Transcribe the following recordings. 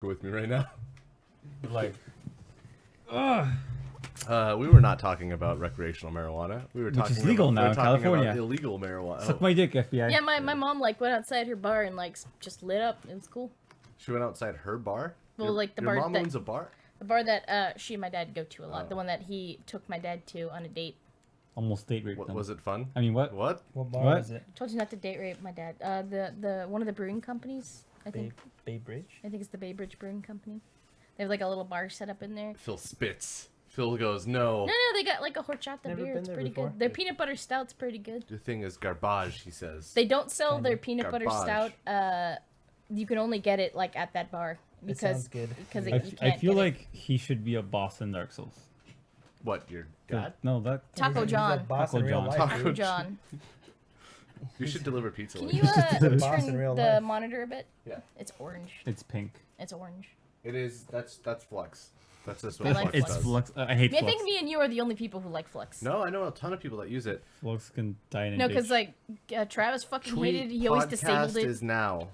with me right now. Like, We were not talking about recreational marijuana. We were Which talking is legal about, now we were in talking California. About illegal marijuana. suck my dick, FBI. Yeah, my mom like went outside her bar and like just lit up. It was cool. She went outside her bar. Well, like the your bar mom that- owns a bar. The bar that she and my dad go to a lot. Oh. The one that he took my dad to on a date. Almost date rape. What, them. was it fun? I mean, what? What? What bar What? is it? Told you not to date rape my dad. The one of the brewing companies. I think Bay Bridge? I think it's the Bay Bridge Brewing Company. They have like a little bar set up in there. Phil spits. Phil goes, no. No, they got like a horchata Never beer. been It's there pretty before. good. Their peanut butter stout's pretty good. The thing is garbage, he says. They don't sell their peanut butter Garbage. stout. You can only get it like at that bar It because sounds good. because I, you I can't feel get like he should be a boss in Dark Souls. What, your dad? No, that. Taco He's a John. boss in Taco real John. life, Taco Taco dude. John. You should deliver pizza. Can like you this. a boss in turn real the life. monitor a bit? Yeah. It's orange. It's pink. It's orange. It is, that's Flux. That's just I what like Flux It's does. flux. I hate I flux. think me and you are the only people who like Flux. No, I know a ton of people that use it. Flux can die in a No, ditch. because like Travis fucking hated it. He always disabled podcast it. is now.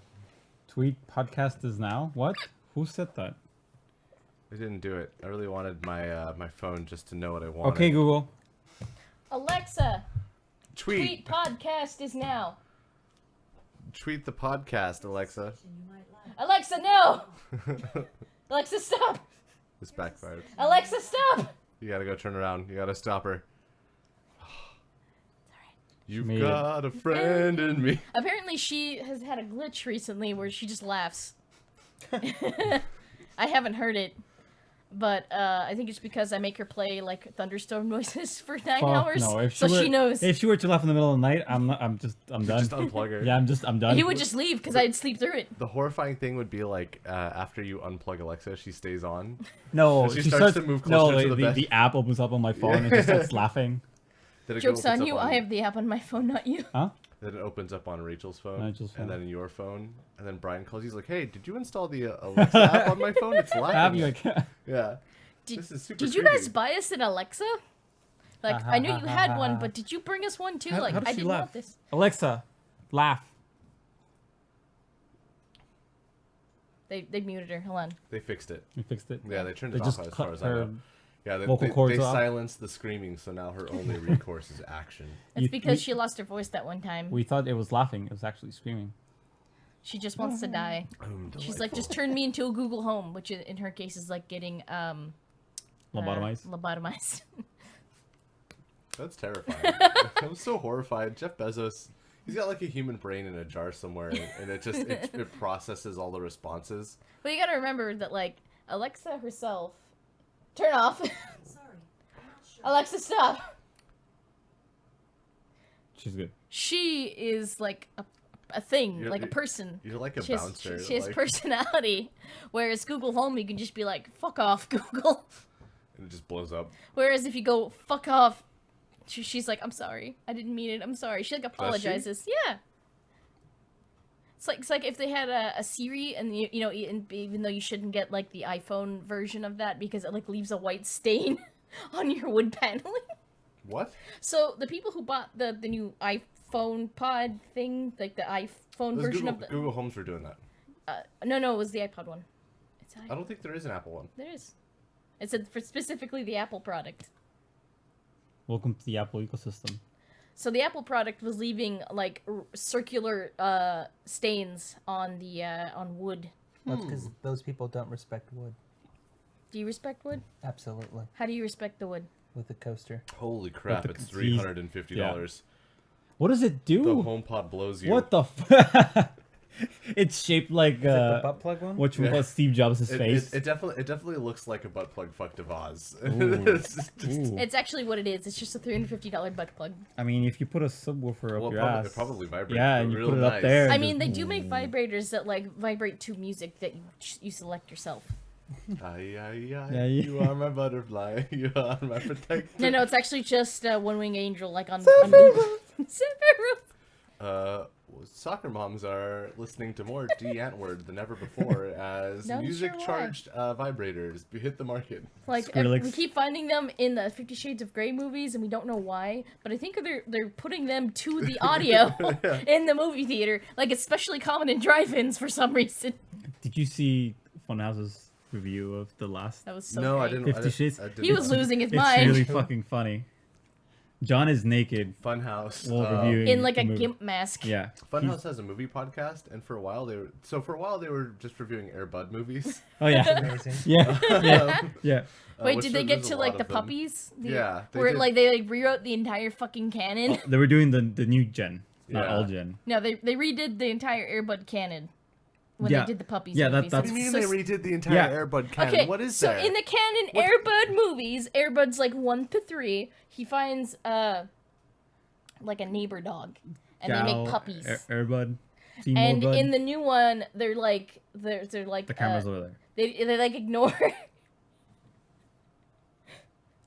Tweet podcast is now. What? Who said that? I didn't do it. I really wanted my my phone just to know what I wanted. Okay, Google. Alexa, Tweet. tweet podcast is now. Tweet the podcast, Alexa. Alexa, no. Alexa, stop. This backfired. Alexa, stop. You gotta go turn around. You gotta stop her. You've Made it. got a friend in me. Apparently, she has had a glitch recently where she just laughs. I haven't heard it, but I think it's because I make her play like thunderstorm noises for 9 Fuck hours, no. If so she were, she knows. If she were to laugh in the middle of the night, I'm done. Just unplug her. Yeah, I'm done. He would just leave because I'd sleep through it. The horrifying thing would be like after you unplug Alexa, she stays on. No, She starts to move no, closer to the bed. the app opens up on my phone and just starts laughing. Then it Joke's opens on up you. I have the app on my phone, not you. Huh? Then it opens up on Rachel's phone, Rachel's and phone. then your phone, and then Brian calls you. He's like, "Hey, did you install the Alexa app on my phone? It's lagging." Have you? Like, Yeah. Did, This is super did you creepy. guys buy us an Alexa? Like, I knew you had one, but did you bring us one too? How- Like, how does I she didn't laugh? want this. Alexa, laugh. They muted her. Hold on. They fixed it. We fixed it. Yeah, they turned They it just off as cut far as I her- know. Yeah, they, vocal they, cords they off. silenced the screaming, so now her only recourse is action. It's You- because we- she lost her voice that one time. We thought it was laughing. It was actually screaming. She just wants to die. She's like, just turn me into a Google Home, which in her case is like getting Lobotomized. Lobotomized. That's terrifying. I'm so horrified. Jeff Bezos, he's got like a human brain in a jar somewhere, and it just it processes all the responses. But you gotta remember that like Alexa herself. Turn off. Sorry, I'm not sure. Alexa, stop. She's good. She is like a thing, You're- like a you're- person. You're like a She has, bouncer. she has like, personality. Whereas Google Home, you can just be like, fuck off, Google. and it just blows up. Whereas if you go, fuck off, she's like, I'm sorry. I didn't mean it. I'm sorry. She like apologizes. Yeah. It's like if they had a Siri and you know, even though you shouldn't get like the iPhone version of that because it like leaves a white stain on your wood paneling. What? So the people who bought the new iPhone pod thing, like the iPhone Those version Google, of the Google Homes were doing that. no, it was the iPod one. It's I don't think there is an Apple one. There is. It said for specifically the Apple product. Welcome to the Apple ecosystem. So the Apple product was leaving like circular stains on the on wood. That's because those people don't respect wood. Do you respect wood? Absolutely. How do you respect the wood? With a coaster. Holy crap! the It's keys- $350. What does it The do? HomePod blows you. What the f- It's shaped like Is it the butt plug one? what you Yeah. call Steve Jobs' It, face. it definitely looks like a butt plug fucked of Oz. Ooh. It's just- Ooh. It's actually what it is. It's just a $350 butt plug. I mean, if you put a subwoofer up well, your probably, ass, it probably vibrates. yeah, and you real put it nice. up there. I and mean, they just- do make vibrators that like vibrate to music that you select yourself. Ay, ay, ay, Yeah, you are my butterfly. You are my protector. No, it's actually just One Wing Angel, like on Sephiroth. Soccer moms are listening to more D Antwoord than ever before as Not music sure why. charged vibrators hit the market. Like Skrillex. we keep finding them in the 50 Shades of Grey movies, and we don't know why. But I think they're putting them to the audio in the movie theater. Like it's especially common in drive-ins for some reason. Did you see Funhouse's review of the last That was so No, I great. didn't. 50 Shades? He was losing his It's mind. really fucking funny. John is naked Funhouse. while reviewing In like the a movie. gimp mask. Yeah. Funhouse has a movie podcast, and for a while they were just reviewing Air Bud movies. Oh yeah. Amazing. yeah. Yeah. Yeah. Wait, which did they get there's a to lot like the of them. puppies? Yeah, they where did. like they like rewrote the entire fucking canon. They were doing the new gen, not Yeah. old gen. No, they redid the entire Airbud canon when Yeah. they did the puppies. Yeah, movies. that's- What do you mean So- they redid the entire Yeah. Air Bud canon? Okay, What is so there? in the canon Airbud movies, Airbud's like 1 to 3. He finds like a neighbor dog, and they Gal, make puppies. Airbud. Seymour And Bud. in the new one, they're like the camera's over there. they like ignore.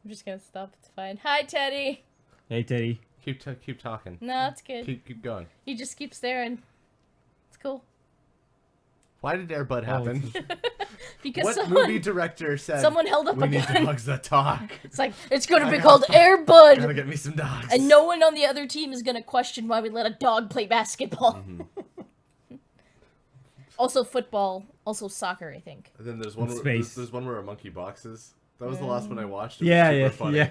I'm just gonna stop. It's fine. Hi, Teddy. Hey Teddy. keep talking. No, it's good. Keep going. He just keeps staring. It's cool. Why did Air Bud happen? Because What someone, movie director said someone held up we a need gun. dogs that talk? It's like it's gonna I be gotta- called Gotta Airbud, get me some dogs. and no one on the other team is gonna question why we let a dog play basketball. Mm-hmm. Also football, also soccer. I think. And then there's one. Where, Space. there's one where a monkey boxes. That was the last one I watched. It was Yeah, super yeah, funny. yeah.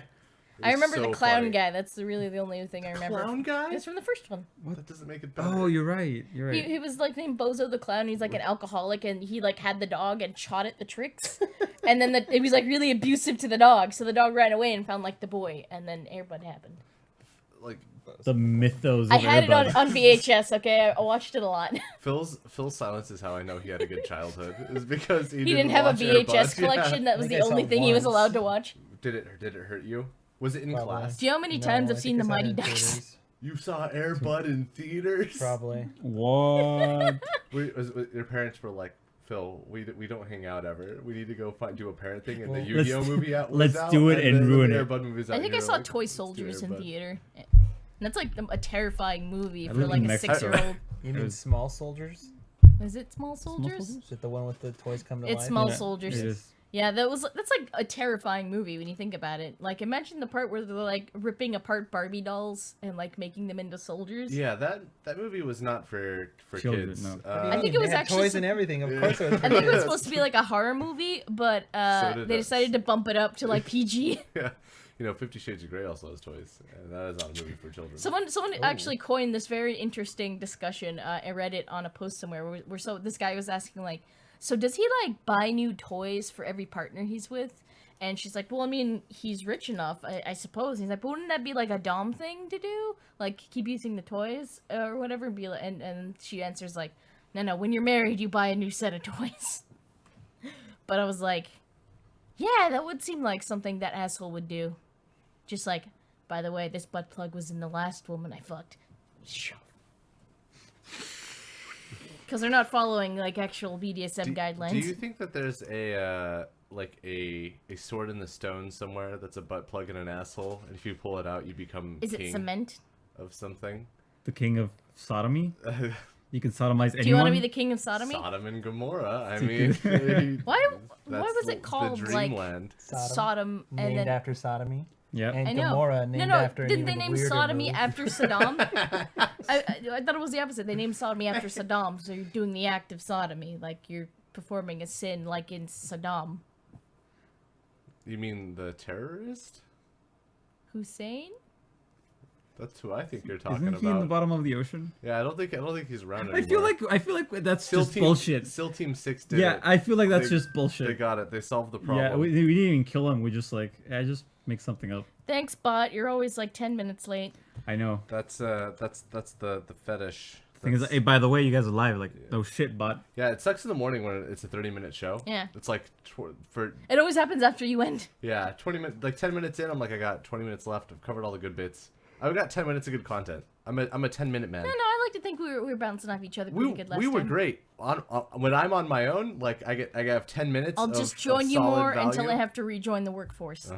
It I was remember so the clown funny. guy. That's really the only thing I remember. Clown guy? It's from the first one. That doesn't make it better. Oh, you're right. You're right. He was like named Bozo the Clown. He's like an alcoholic, and he like had the dog and shot at the tricks, and then it was like really abusive to the dog. So the dog ran away and found like the boy, and then Airbud happened. Like The mythos. I of had it Airbud. on VHS. Okay, I watched it a lot. Phil's silence is how I know he had a good childhood. Is because he, He didn't have a watch Air VHS Bud. collection. Yeah. That was I the think I saw only thing he was once. allowed to watch. Did it hurt you? Was it in Probably. class? Do you know how many No, times I I've seen the think I saw it Mighty in Ducks? theaters. You saw Air Bud in theaters? Probably. What? Your parents were like, Phil, we don't hang out ever. We need to go do a parent thing, and Well, the Yu-Gi-Oh let's- movie out. let's was out, do it and then ruin the it. Air Bud movie's out, I and think I you're saw like, Toy "Let's do Soldiers Air in Bud." theater. And that's like a terrifying movie I for live like in a Mexico. 6-year-old. You mean was- Small Soldiers? Is it Small Soldiers? Is it the one with the toys come to It's life? Small Yeah, Soldiers. it is. Yeah, that's like a terrifying movie when you think about it. Like, imagine the part where they're like ripping apart Barbie dolls and like making them into soldiers. Yeah, that movie was not for Children, kids. no. I think it was They had actually toys sup- and everything. Of Yeah. course, it was for I think it was kids. supposed to be like a horror movie, but did they us. decided to bump it up to like PG. Yeah, 50 Shades of Grey also has toys, and that is not a movie for children. Someone Oh. actually coined this very interesting discussion. I read it on a post somewhere where so this guy was asking like, so does he like buy new toys for every partner he's with? And she's like, well, I mean, he's rich enough, I suppose. He's like, but wouldn't that be like a Dom thing to do? Like keep using the toys or whatever? Be like, and she answers like, no, when you're married, you buy a new set of toys. But I was like, yeah, that would seem like something that asshole would do. Just like, by the way, this butt plug was in the last woman I fucked. Because they're not following like actual BDSM guidelines. Do you think that there's a sword in the stone somewhere that's a butt plug and an asshole, and if you pull it out, you become Is king it cement? of something? The king of sodomy. You can sodomize anyone. Do you want to be the king of sodomy? Sodom and Gomorrah. I You mean, can- Why that's was the- it called the like dreamland? Sodom and named then after sodomy. Yeah. And I know. Gomorrah named no, after an didn't they even name weirder sodomy move. after Saddam? I thought it was the opposite. They named sodomy after Saddam, so you're doing the act of sodomy, like you're performing a sin, like in Saddam You mean the terrorist? Hussein. That's who I think you're talking Isn't he in the about. bottom of the ocean? Yeah, I don't think he's around anymore. I feel like that's SEAL just Team, bullshit. SEAL Team 6 did Yeah, it. I feel like that's They- just bullshit. They got it. They solved the problem. Yeah, we didn't even kill him. We just just make something up. Thanks, bot. You're always like 10 minutes late. I know. That's the fetish. Thing is, That's- hey, by the way, you guys are live. Like, no shit, bot. yeah, it sucks in the morning when it's a 30-minute show. Yeah. It's like for It always happens after you end. 20 minutes, like 10 minutes in, I'm like, I got 20 minutes left. I've covered all the good bits. I've got 10 minutes of good content. I'm a 10-minute man. No, I like to think we were bouncing off each other pretty good last we were time. great. When I'm on my own, like I have 10 minutes. I'll of- just of join you solid more until value. I have to rejoin the workforce.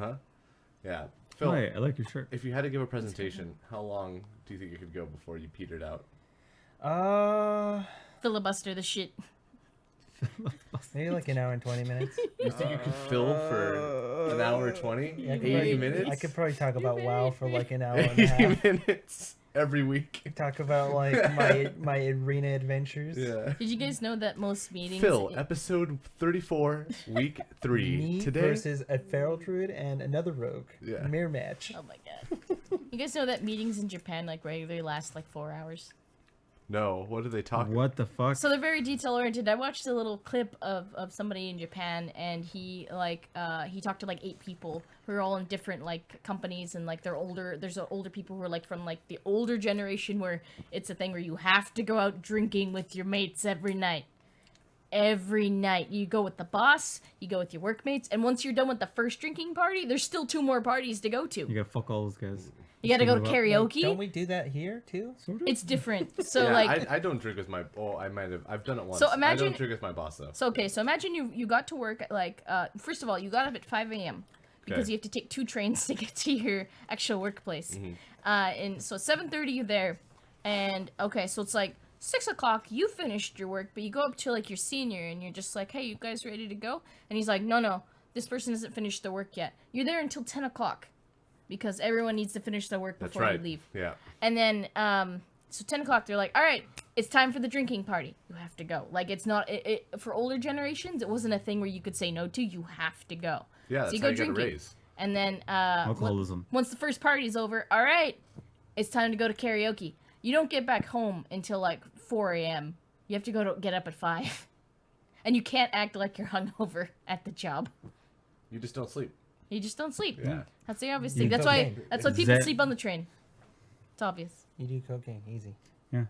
Yeah. Phil, Hey, I like your shirt. if you had to give a presentation, how long do you think it could go before you petered out? Filibuster the shit. Maybe like an hour and 20 minutes. You think you could fill for an hour 20? Yeah, I could 80 probably- minutes? I could probably talk about WoW for like an hour and a 80 half. minutes. every week. Talk about like my arena adventures. Yeah. Did you guys know that most meetings? Phil, episode 34, week 3. Me Today. versus a feral druid and another rogue. Yeah. Mirror match. Oh my god. You guys know that meetings in Japan like regularly last like 4 hours? No, what do they talk? What the fuck? So they're very detail oriented. I watched a little clip of somebody in Japan, and he he talked to like 8 people who are all in different like companies, and like they're older. There's older people who are like from like the older generation where it's a thing where you have to go out drinking with your mates every night. Every night you go with the boss, you go with your workmates, and once you're done with the first drinking party, there's still 2 more parties to go to. You gotta fuck all those guys. You gotta go to Like, karaoke. Don't we do that here too? Sort of. It's different. So Yeah, like I don't drink with my. Oh, I might have. I've done it once. So I imagine- don't drink with my boss though. So okay, so imagine you got to work at like first of all you got up at 5 a.m. because Okay. you have to take 2 trains to get to your actual workplace, Mm-hmm. and so 7:30 you're there, and okay, so it's like 6 o'clock you finished your work, but you go up to like your senior and you're just like, hey, you guys ready to go? And he's like, no, this person hasn't finished their work yet. You're there until 10 o'clock, because everyone needs to finish their work That's before right. you leave. Yeah. And then, so 10 o'clock, they're like, all right, it's time for the drinking party. You have to go. Like, it's not, for older generations, it wasn't a thing where you could say no to. You have to go. Yeah. That's so you how go you get a drinking. raise. And then, Alcoholism. once the first party's over, all right, it's time to go to karaoke. You don't get back home until like 4 a.m. You have to get up at 5. And you can't act like you're hungover at the job. You just don't sleep. You just don't sleep. Yeah. That's the obvious You thing. do That's why cocaine. people That- sleep on the train. It's obvious. You do cocaine, easy. Yeah.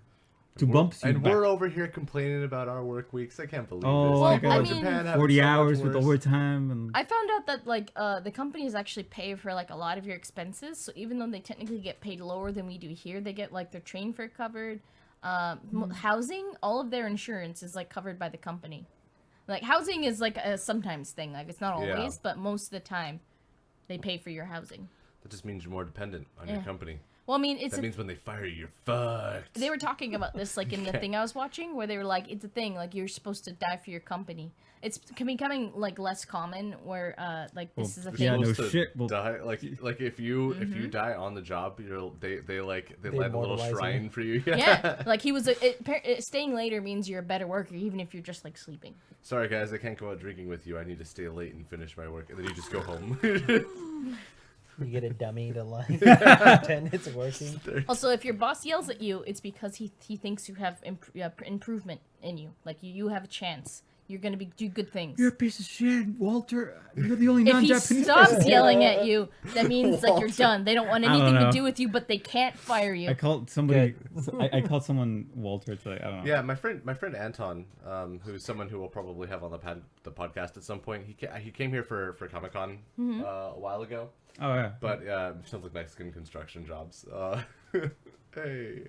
2 bumps. You And back. we're over here complaining about our work weeks. I can't believe Oh, this. I People got in mean- Japan have it 40 so much hours with worse. overtime and. I found out that like the companies actually pay for like a lot of your expenses. So even though they technically get paid lower than we do here, they get like their train fare covered, housing, all of their insurance is like covered by the company. Like housing is like a sometimes thing. Like it's not always, Yeah. but most of the time, they pay for your housing. That just means you're more dependent on your Yeah. company. Well, I mean, it's That means when they fire you, you're fucked. they were talking about this like in the thing I was watching, where they were like, it's a thing, like you're supposed to die for your company. It's becoming like less common where like this is a Well, thing. yeah, no Supposed to shit, well- die like if you die on the job, they They light a little immortalize you. shrine for you. Yeah, like he was staying later means you're a better worker, even if you're just like sleeping. Sorry guys, I can't go out drinking with you. I need to stay late and finish my work, and then you just go home. You get a dummy to like pretend it's working. Also, if your boss yells at you, it's because he thinks you have improvement in you. Like you have a chance. You're gonna do good things. You're a piece of shit, Walter. You're the only If he non-Japanese. stops yelling at you, that means like you're done. They don't want I don't anything to know. do with you, but they can't fire you. I called somebody. I called someone Walter today. I don't know. Yeah, my friend Anton, who's someone who we'll probably have on the podcast at some point. He came here for Comic-Con a while ago, Oh yeah. but sounds like Mexican construction jobs. Hey,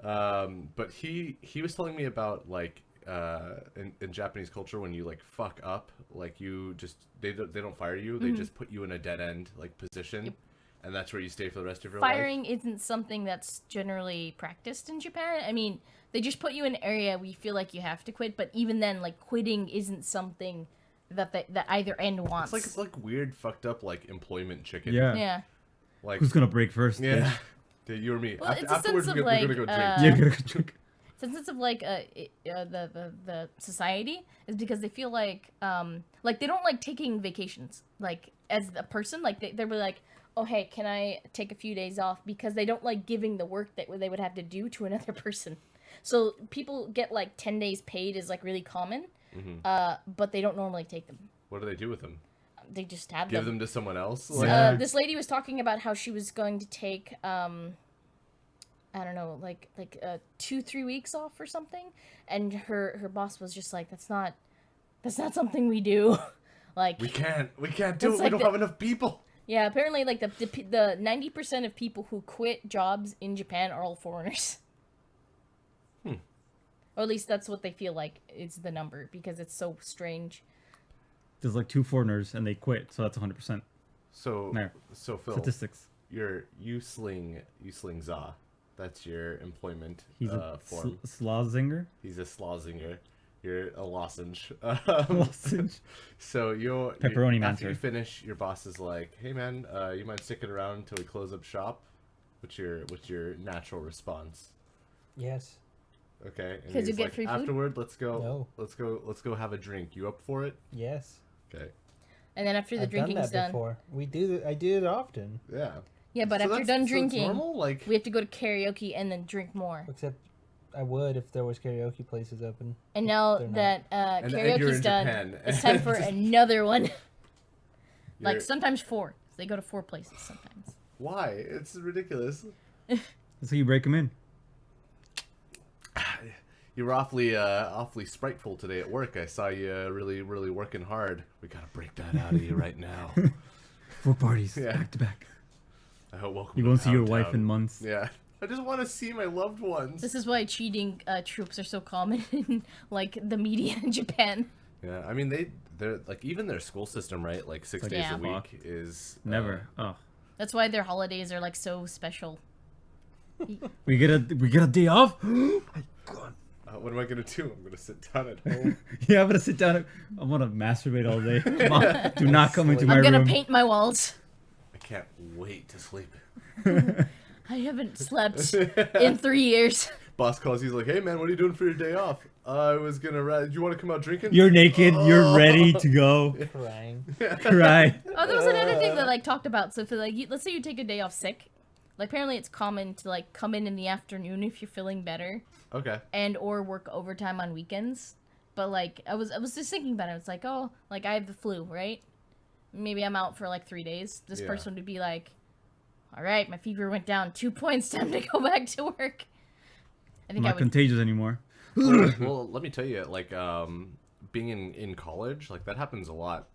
but he was telling me about like in Japanese culture, when you like fuck up, like you just they don't fire you, they just put you in a dead end like position. And that's where you stay for the rest of your life. Firing isn't something that's generally practiced in Japan. I mean, they just put you in an area where you feel like you have to quit, but even then, like quitting isn't something that either end wants. It's like weird, fucked up like employment chicken. Yeah. yeah. Like Who's gonna break first? yeah, bitch? yeah, you or me. Well, it's a Afterwards, sense we're of, gonna like, go drink. Yeah, gotta go drink. Sense of like the society is because they feel like they don't like taking vacations like as a person, like they're like, oh hey, can I take a few days off, because they don't like giving the work that they would have to do to another person. So people get like 10 days paid is like really common, but they don't normally take them. What do they do with them? They just have Give them. them to someone else? Yeah. This lady was talking about how she was going to take I don't know, like 2-3 weeks off or something, and her boss was just like, that's not something we do. Like We can't do That's it. We like don't the- have enough people. yeah, apparently like the 90% of people who quit jobs in Japan are all foreigners. Or at least that's what they feel like is the number, because it's so strange. There's like 2 foreigners and they quit, so that's 100% So There. so Phil, statistics. you sling za. That's your employment He's a form. Slazinger. He's a Slazinger. You're a lozenge. Lozenge. So Pepperoni after Mancer. you finish, your boss is like, "Hey man, you mind sticking around until we close up shop?" What's your natural response? Yes. Okay. And 'Cause you he's get like, free food? afterward, let's go. No. Let's go have a drink. You up for it? Yes. Okay. And then after the I've done drinking's that done, before. I do it often. Yeah. yeah, but So after that's- done so it's drinking, normal? Like, we have to go to karaoke and then drink more. Except I would if there was karaoke places open. And now They're not. that and you're karaoke's in done, Japan, it's time for and another one. Like you're- sometimes 4. They go to 4 places sometimes. why? It's ridiculous. That's how you break them in. You were awfully spriteful today at work. I saw you really working hard. We gotta break that out of you right now. 4 parties Yeah. back to back. I hope welcome. You to won't see your Pound wife Town. in months. Yeah. I just want to see my loved ones. This is why cheating troops are so common in like the media in Japan. Yeah, I mean they're like even their school system, right? Like 6 Like, days Yeah. a week is Never. Oh, That's why their holidays are like so special. we get a day off. What am I gonna do? I'm gonna sit down at home. Yeah, I'm gonna sit down. I'm gonna masturbate all day. Mom, do not come into my I'm gonna room. paint my walls. I can't wait to sleep. I haven't slept in 3 years. Boss calls. He's like, "Hey man, what are you doing for your day off?" I was gonna. Do you want to come out drinking? You're naked. You're ready to go. Crying. Cry. Oh, there was another thing that like talked about. So if like let's say you take a day off sick, like apparently it's common to like come in the afternoon if you're feeling better, Okay. and or work overtime on weekends. But like I was just thinking about it. It's like, oh, like I have the flu, right? Maybe I'm out for like 3 days. This Yeah. person would be like, all right, my fever went down 2 points. Time to go back to work. I I'm think I not would. contagious anymore. Well, let me tell you, like, being in college, like that happens a lot.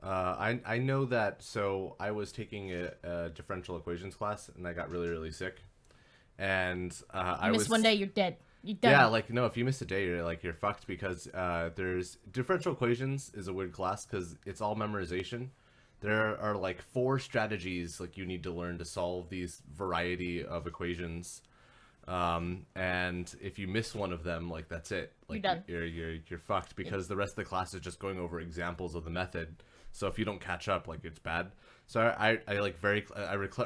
I know that. So I was taking a differential equations class, and I got really sick. And I You miss was one day, you're dead. You're done. Yeah, like no, if you miss a day, you're fucked because there's differential equations is a weird class because it's all memorization. There are like 4 strategies like you need to learn to solve these variety of equations. And if you miss one of them, like that's it. Like You're done. You're fucked because the rest of the class is just going over examples of the method. So if you don't catch up, like it's bad. So I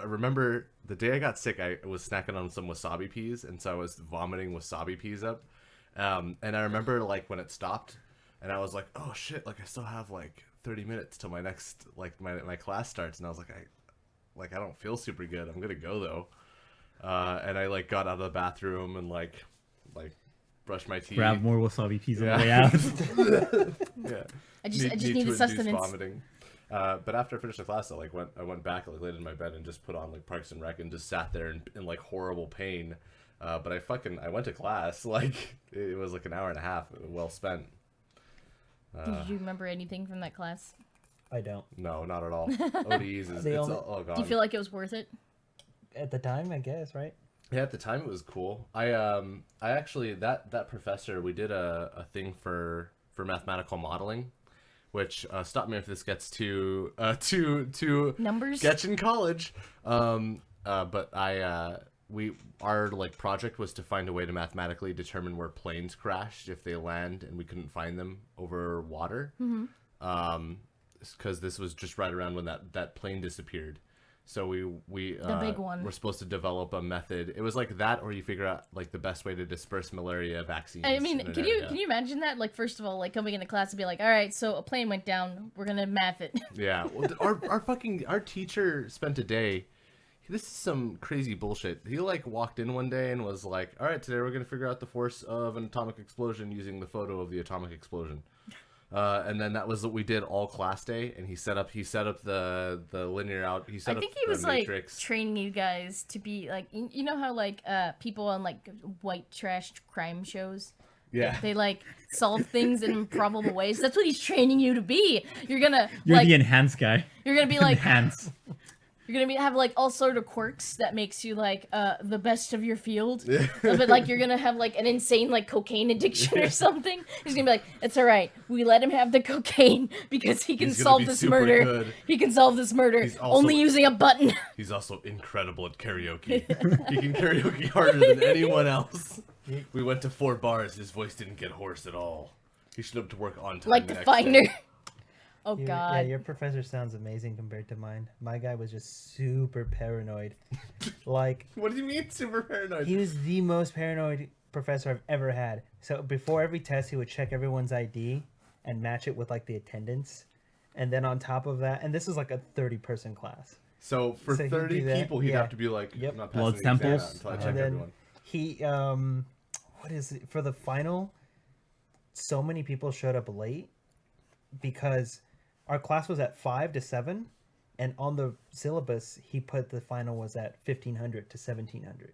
remember the day I got sick, I was snacking on some wasabi peas, and so I was vomiting wasabi peas up. And I remember like when it stopped, and I was like, oh shit, like I still have like 30 minutes till my next like my class starts, and I was like I don't feel super good. I'm gonna go though. And I like got out of the bathroom and like brushed my teeth. Grab more wasabi peas on Yeah. the way out. Yeah. I just Need needed to induce sustenance. vomiting. But after I finished the class, I went back, like laid in my bed and just put on like Parks and Rec and just sat there in like horrible pain. But I went to class, like it was like an hour and a half, well spent. Did you remember anything from that class? I don't. No, not at all. ODEs is The it's only- all gone. Do you feel like it was worth it? At the time, I guess, right? Yeah, at the time it was cool. I actually that professor, we did a thing for mathematical modeling, which stop me if this gets too Numbers? sketch in college. But our like project was to find a way to mathematically determine where planes crashed if they land and we couldn't find them over water. Because this was just right around when that plane disappeared. So we The big one. We're supposed to develop a method. It was like that, or you figure out like the best way to disperse malaria vaccines. I mean, in an can you area. imagine that? Like, first of all, like coming into class and be like, all right, so a plane went down. We're gonna math it. Yeah, well, our teacher spent a day. This is some crazy bullshit. He like walked in one day and was like, "All right, today we're gonna figure out the force of an atomic explosion using the photo of the atomic explosion." And then that was what we did all class day. And he set up the linear out. He set I think up he was the like matrix. training you guys to be like, you know how like people on like white trash crime shows. Yeah. They like solve things in improbable ways. That's what he's training you to be. You're gonna You're like the enhanced guy. you're gonna be like Enhance. you're gonna have like all sort of quirks that makes you like the best of your field. But like you're gonna have like an insane like cocaine addiction or something. He's gonna be like, it's all right. We let him have the cocaine because he can He's gonna solve be this super murder. good. He can solve this murder He's also- only using a button. He's also incredible at karaoke. He can karaoke harder than anyone else. We went to 4 bars. His voice didn't get hoarse at all. He showed up to work on time. Like the next Finder. day. Oh Yeah, God. your professor sounds amazing compared to mine. My guy was just super paranoid. Like, What do you mean, super paranoid? he was the most paranoid professor I've ever had. So before every test, he would check everyone's ID and match it with like the attendance. And then on top of that, and this is like a 30-person class. So for So he'd 30 do that, people, he'd yeah. have to be like, Yep. I'm not Blood passing the exam samples. out until I And check then everyone. he, what is it? For the final, so many people showed up late because our class was at 5 to 7. And on the syllabus, he put the final was at 1500 to 1700.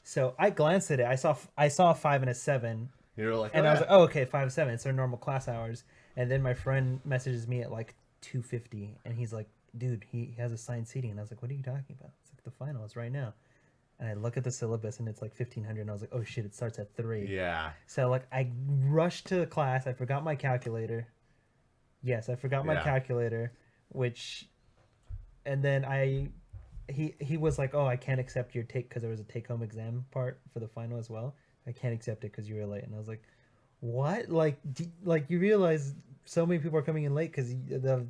So I glanced at it. I saw a 5 and a 7. You're like, And oh, I was yeah. like, oh, okay, 5 to 7. It's their normal class hours. And then my friend messages me at like 2:50. And he's like, dude, he has assigned seating. And I was like, what are you talking about? It's like the final is right now. And I look at the syllabus and it's like 1500. And I was like, oh shit, it starts at 3. Yeah. So like I rushed to the class. I forgot my calculator. Yes, I forgot my Yeah. calculator, which, and then he was like, oh, I can't accept your take because there was a take home exam part for the final as well. I can't accept it because you were late. And I was like, what? Like, like you realize so many people are coming in late because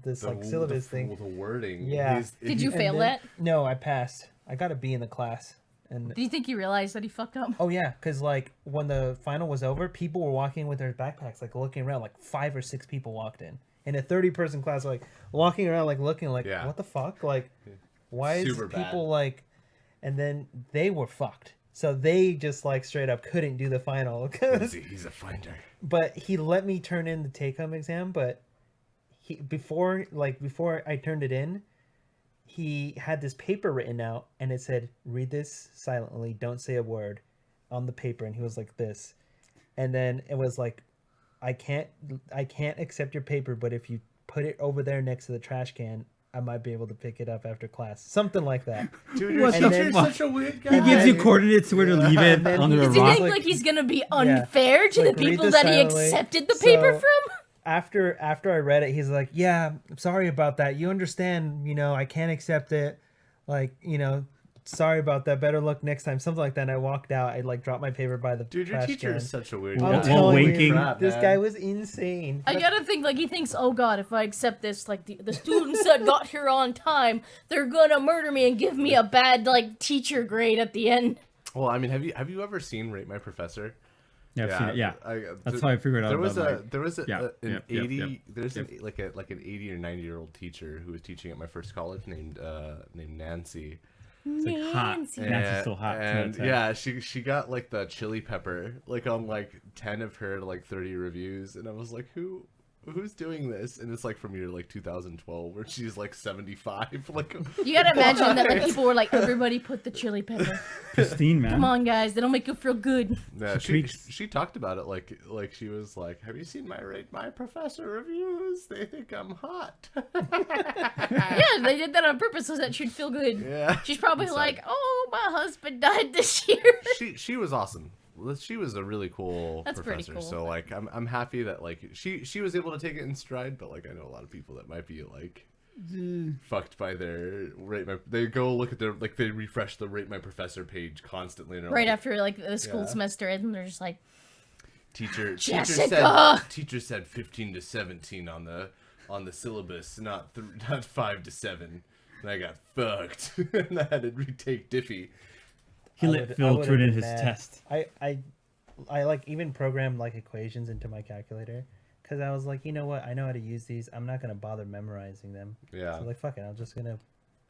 this like syllabus thing. The wording. Yeah. Did you And fail then- that? No, I passed. I got a B in the class. And Do you think he realized that he fucked up? oh yeah, because like when the final was over, people were walking with their backpacks, like looking around. Like 5 or 6 people walked in a 30-person class, like walking around, like looking, like Yeah. what the fuck, like why is Super bad. people like? And then they were fucked, so they just like straight up couldn't do the final. 'Cause- He's a finder. but he let me turn in the take-home exam, but before I turned it in, he had this paper written out and it said, read this silently, don't say a word, on the paper. And he was like this, and then it was like, I can't accept your paper, but if you put it over there next to the trash can, I might be able to pick it up after class, something like that. Dude, What you're, the you're fuck? such a weird guy. He gives you coordinates where to leave it And then under a he- Does he rock. think like he's gonna be unfair to Like, the read people this that he silently. accepted the paper So- from? After I read it, he's like, yeah, I'm sorry about that. You understand, I can't accept it. Like, sorry about that. Better luck next time. Something like that. And I walked out. I like dropped my paper by the Dude, your trash teacher can. is such a weird While- guy. I'm telling winking. you, Crap, this man. guy was insane. I gotta think like he thinks, oh god, if I accept this, like the students that got here on time, they're gonna murder me and give me a bad like teacher grade at the end. Well, I mean, have you ever seen Rate My Professor? Yeah, I've seen it. Yeah. That's how I figured out There was about a there was a, Yeah, an yep, 80 yep, there's yep. like an 80 or 90-year-old teacher who was teaching at my first college named Nancy. It's like hot. Nancy. Nancy's still hot. And So yeah, she got like the chili pepper like on like 10 of her like 30 reviews, and I was like, who's doing this? And it's like from year like 2012 where she's like 75. Like You gotta imagine that the people were like, everybody put the chili pepper. pristine, man. Come on, guys, they don't make you feel good. Yeah, tweaks. she talked about it like she was like, have you seen my Rate My Professor reviews? They think I'm hot. Yeah, they did that on purpose so that she'd feel good. Yeah. She's probably Inside. like, oh, my husband died this year. She was awesome. She was a really cool That's pretty professor. cool. So like I'm happy that like she was able to take it in stride, but like I know a lot of people that might be like fucked by their they go look at their like they refresh the Rate My Professor page constantly and they're Right like, after like the school Yeah. semester ends, and they're just like, Teacher Jessica! said 15 to 17 on the syllabus, not 5 to 7. And I got fucked. And I had to retake Diffie. He I let would've- I Phil would've turn in been his mad. test. I like even programmed like equations into my calculator because I was like, you know what? I know how to use these. I'm not gonna bother memorizing them. Yeah. So like, fuck it. I'm just gonna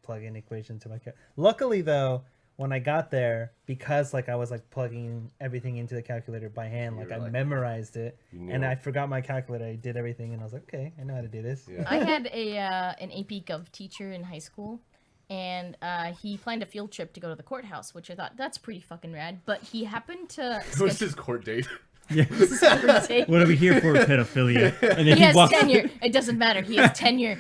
plug in equations to my calculator. Luckily though, when I got there, because like I was like plugging everything into the calculator by hand, You like were I like- memorized it, You knew and it. I forgot my calculator. I did everything, and I was like, okay, I know how to do this. Yeah. I had an AP Gov teacher in high school, and he planned a field trip to go to the courthouse, which I thought that's pretty fucking rad. But he happened to It was his court date. Yeah. schedule. What are we here for? Pedophilia. And then He has walks. tenure. It doesn't matter. He has tenure.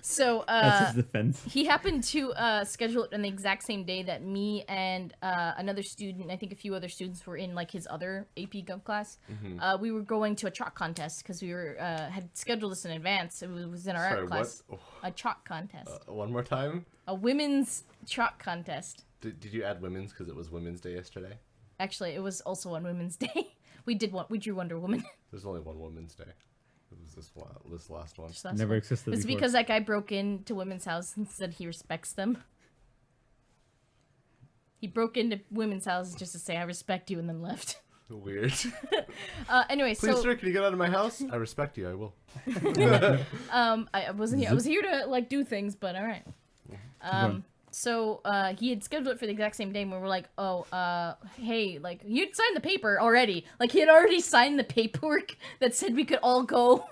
So That's his defense. he happened to schedule it on the exact same day that me and another student, I think a few other students were in like his other AP Gov class. We were going to a chalk contest because we were had scheduled this in advance. It was in our Sorry, art class. what? A chalk contest. One more time. A women's chalk contest. Did you add women's because it was Women's Day yesterday? Actually, it was also on Women's Day. We drew Wonder Woman. There's only one Women's Day. It was this last one. Just last Never one. existed It's before. because that guy broke into women's houses and said he respects them. He broke into women's houses just to say I respect you and then left. Weird. Anyway, Please, so sir, can you get out of my house? I respect you. I will. I wasn't here. I was here to like do things, but all right. So he had scheduled it for the exact same day, and we were like, oh, hey, like he had signed the paper already. Like he had already signed the paperwork that said we could all go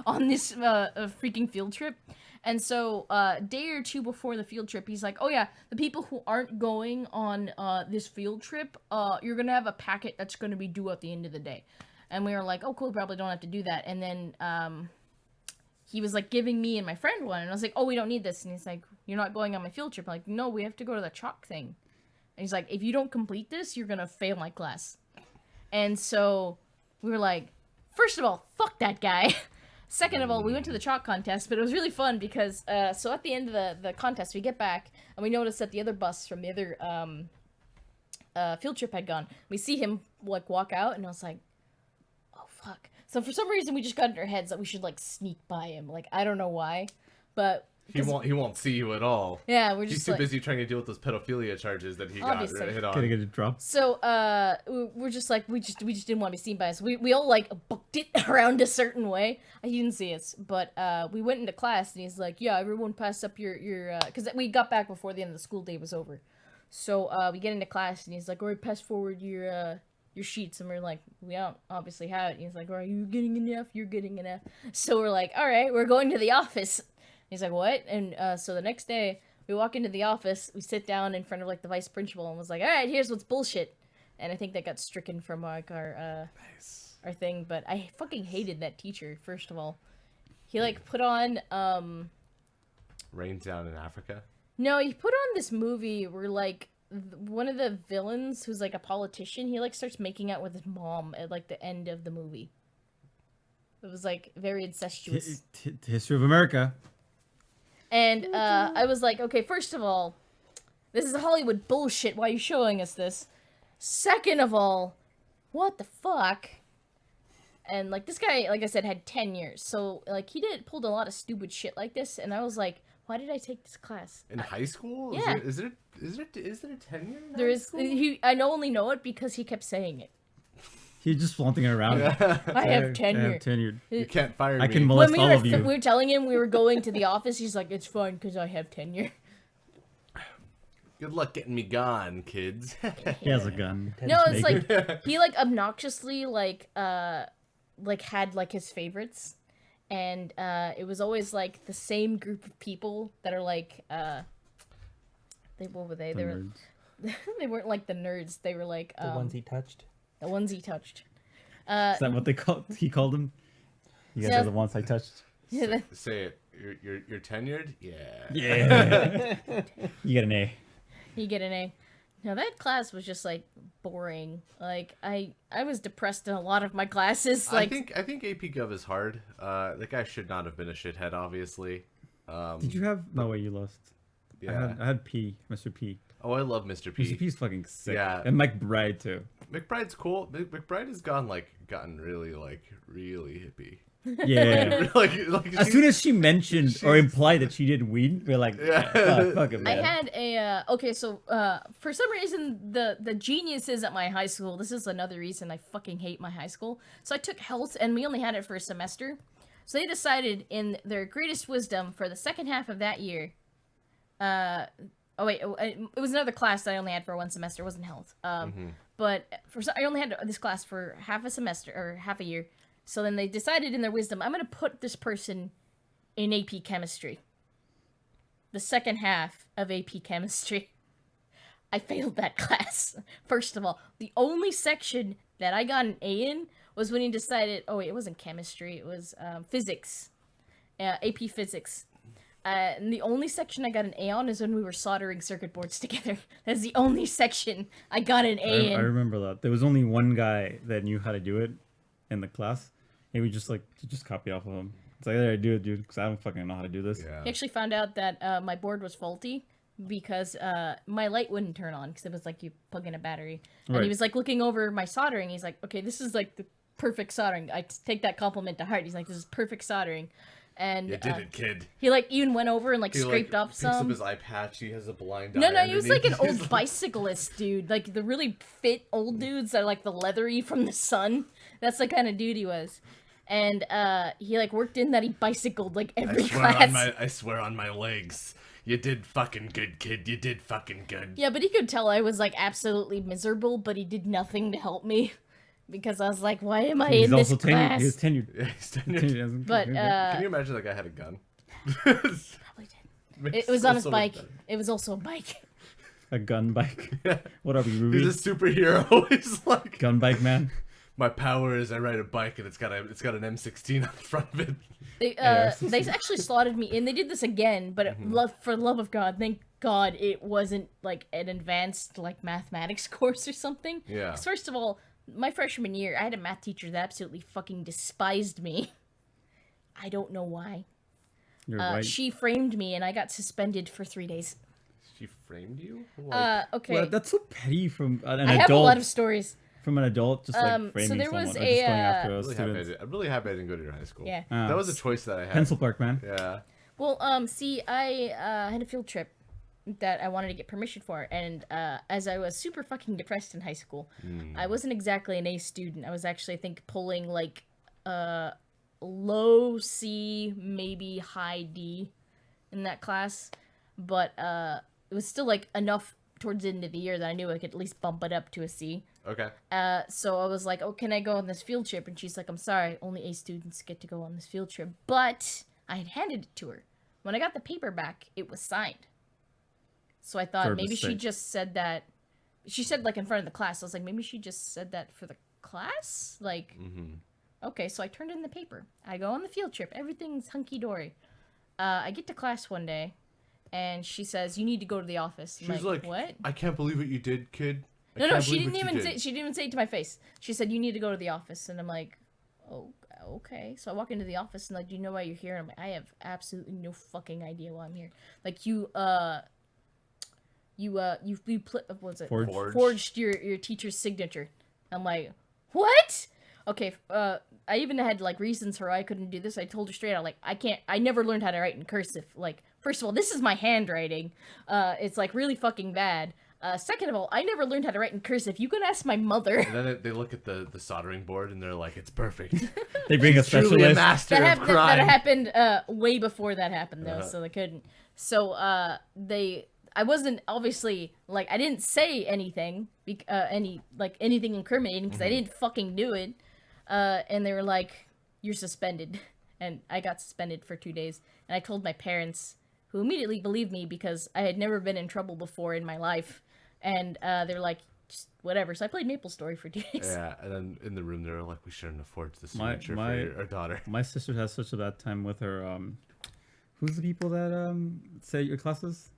on this freaking field trip. And so a day or two before the field trip, he's like, oh yeah, the people who aren't going on this field trip, you're gonna have a packet that's gonna be due at the end of the day. And we were like, oh cool, probably don't have to do that. And then he was like giving me and my friend one, and I was like, oh, we don't need this. And he's like, you're not going on my field trip. I'm like, no, we have to go to the chalk thing. And he's like, if you don't complete this, you're gonna fail my class. And so we were like, first of all, fuck that guy. Second of all, we went to the chalk contest, but it was really fun because, so at the end of the contest, we get back, and we notice that the other bus from the other field trip had gone. We see him, like, walk out, and I was like, oh, fuck. So for some reason, we just got in our heads that we should, like, sneak by him. Like, I don't know why, but... He won't see you at all. Yeah, we're just He's too like... busy trying to deal with those pedophilia charges that he Obviously. got hit on. Gonna get a drop. So, we're just like, we just didn't want to be seen by us. We all, like, booked it around a certain way. He didn't see us, but, we went into class, and he's like, yeah, everyone pass up your, because we got back before the end of the school day was over. So, we get into class, and he's like, all right, pass forward your sheets, and we're like, we don't obviously have it. And he's like, all right, you're getting an F, you're getting an F. So we're like, all right, we're going to the office. He's like, what? And so the next day, we walk into the office, we sit down in front of, like, the vice principal, and was like, all right, here's what's bullshit. And I think that got stricken from, like, our thing, but I fucking hated that teacher, first of all. He, like, put on, Rain Down in Africa. no, he put on this movie where, like, one of the villains, who's, like, a politician, he, like, starts making out with his mom at, like, the end of the movie. It was, like, very incestuous. History of America. And I was like, okay, first of all, this is Hollywood bullshit. Why are you showing us this? Second of all, what the fuck? And, like, this guy, like I said, had 10 years. So, like, he pulled a lot of stupid shit like this. And I was like, why did I take this class? In high school? Yeah. Is it a tenure? There is, I only know it because he kept saying it. He's just flaunting it around. I have I have tenure. tenured. You can't fire me. I can When molest we all were, of you. we were telling him we were going to the office, he's like, it's fine because I have tenure. Good luck getting me gone, kids. He has a gun. No, it's Naked. like he like obnoxiously like had like his favorites, and it was always like the same group of people that are like what were they? The They were nerds. they weren't like the nerds. They were like The ones he touched. the ones he touched. Is that what he called them? You guys Yeah. are the ones I touched. Say it. You're tenured? Yeah. Yeah. You get an A. You get an A. Now that class was just like boring. Like I was depressed in a lot of my classes. Like I think AP Gov is hard. The guy should not have been a shithead, obviously. Did you have? No way, you lost. Yeah. I had P, Mr. P. Oh, I love Mr. P. Mr. P's fucking sick. Yeah. And Mike Bride too. McBride's cool. McBride has gotten really hippie. Yeah. like As soon as she mentioned or implied that she did weed, we're like, Yeah. fuck it, I man. had a okay, so for some reason the geniuses at my high school. This is another reason I fucking hate my high school. So I took health, and we only had it for a semester. So they decided, in their greatest wisdom, for the second half of that year. It was another class that I only had for one semester. It wasn't health. But I only had this class for half a semester or half a year. So then they decided, in their wisdom, I'm gonna put this person in AP Chemistry. The second half of AP Chemistry. I failed that class. First of all, the only section that I got an A in was when he decided, oh wait, it wasn't chemistry, it was physics. AP Physics. And the only section I got an A on is when we were soldering circuit boards together. That's the only section I got an A I in. remember that. There was only one guy that knew how to do it in the class. And we just copy off of him. It's like, there, do it, dude, because I don't fucking know how to do this. Yeah. He actually found out that my board was faulty because my light wouldn't turn on because it was like you plug in a battery. And he Right. was like looking over my soldering. He's like, okay, this is like the perfect soldering. I take that compliment to heart. He's like, this is perfect soldering. And You did it, kid. he like even went over and like He scraped up picks up some. his eye patch. He has a blind eye. No, he was like an underneath. old bicyclist dude, like the really fit old dudes that are like the leathery from the sun. That's the kind of dude he was. And he like worked in that he bicycled like every class. I swear on my legs. You did fucking good, kid. You did fucking good. Yeah, but he could tell I was like absolutely miserable, but he did nothing to help me because I was like, why am I He's in this also tenured. class? He was tenured. Yeah, he's done Tenured. But Can you imagine that guy had a gun? probably did. Makes It was on his so much bike. better. It was also a bike. a gun bike. Yeah. What are we, He's Ruby? a superhero. He's like, Gun bike man. my power is I ride a bike and it's got an M16 on the front of it. They Yeah. they actually slotted me in. They did this again, but for the love of God, thank God it wasn't like an advanced like mathematics course or something. Yeah. 'Cause first of all, my freshman year, I had a math teacher that absolutely fucking despised me. I don't know why. You're right. She framed me, and I got suspended for 3 days. She framed you? Like, Okay. Well, that's so petty from an I have a adult. lot of stories. From an adult, just like So framing there someone was or just going a, after a I'm student. really happy I didn't go to your high school. Yeah. That was a choice that I had. Pencil Park, man. Yeah. Well, see, I had a field trip that I wanted to get permission for, and as I was super fucking depressed in high school, I wasn't exactly an A student. I was actually, I think, pulling like low C, maybe high D in that class, but it was still like enough towards the end of the year that I knew I could at least bump it up to a C. Okay. So I was like, oh, can I go on this field trip? And she's like, I'm sorry, only A students get to go on this field trip. But I had handed it to her. When I got the paper back, it was signed. So I thought For maybe she mistake. just said that. She said like in front of the class. I was like, maybe she just said that for the class? Like, okay, so I turned in the paper. I go on the field trip. Everything's hunky-dory. I get to class one day, and she says, you need to go to the office. I'm She's like, what? I can't believe what you did, kid. I No, can't she believe didn't what you even did." say. She didn't even say it to my face. She said, "You need to go to the office," and I'm like, "Oh, okay." So I walk into the office and like, "Do you know why you're here?" And I'm like, "I have absolutely no fucking idea why I'm here." Like you what's it? Forged. Forged your teacher's signature. I'm like, what? Okay. I even had like reasons for why I couldn't do this. I told her straight out, like, I never learned how to write in cursive. Like, first of all, this is my handwriting. It's like really fucking bad. Second of all, I never learned how to write in cursive. You can ask my mother. And then they look at the soldering board and they're like, it's perfect. They bring a Truly a specialist. master That, of happened, crime. that happened way before that happened though, Uh-huh. so they couldn't. So I wasn't obviously like I didn't say anything, anything incriminating because I didn't fucking do it. And they were like, "You're suspended," and I got suspended for 2 days. And I told my parents, who immediately believed me because I had never been in trouble before in my life. And they were like, just whatever. So I played MapleStory for 2 days. Yeah, and then in the room they were like, we shouldn't have forged the My- signature my- for our daughter. My sister has such a bad time with her. Who's the people that say your classes?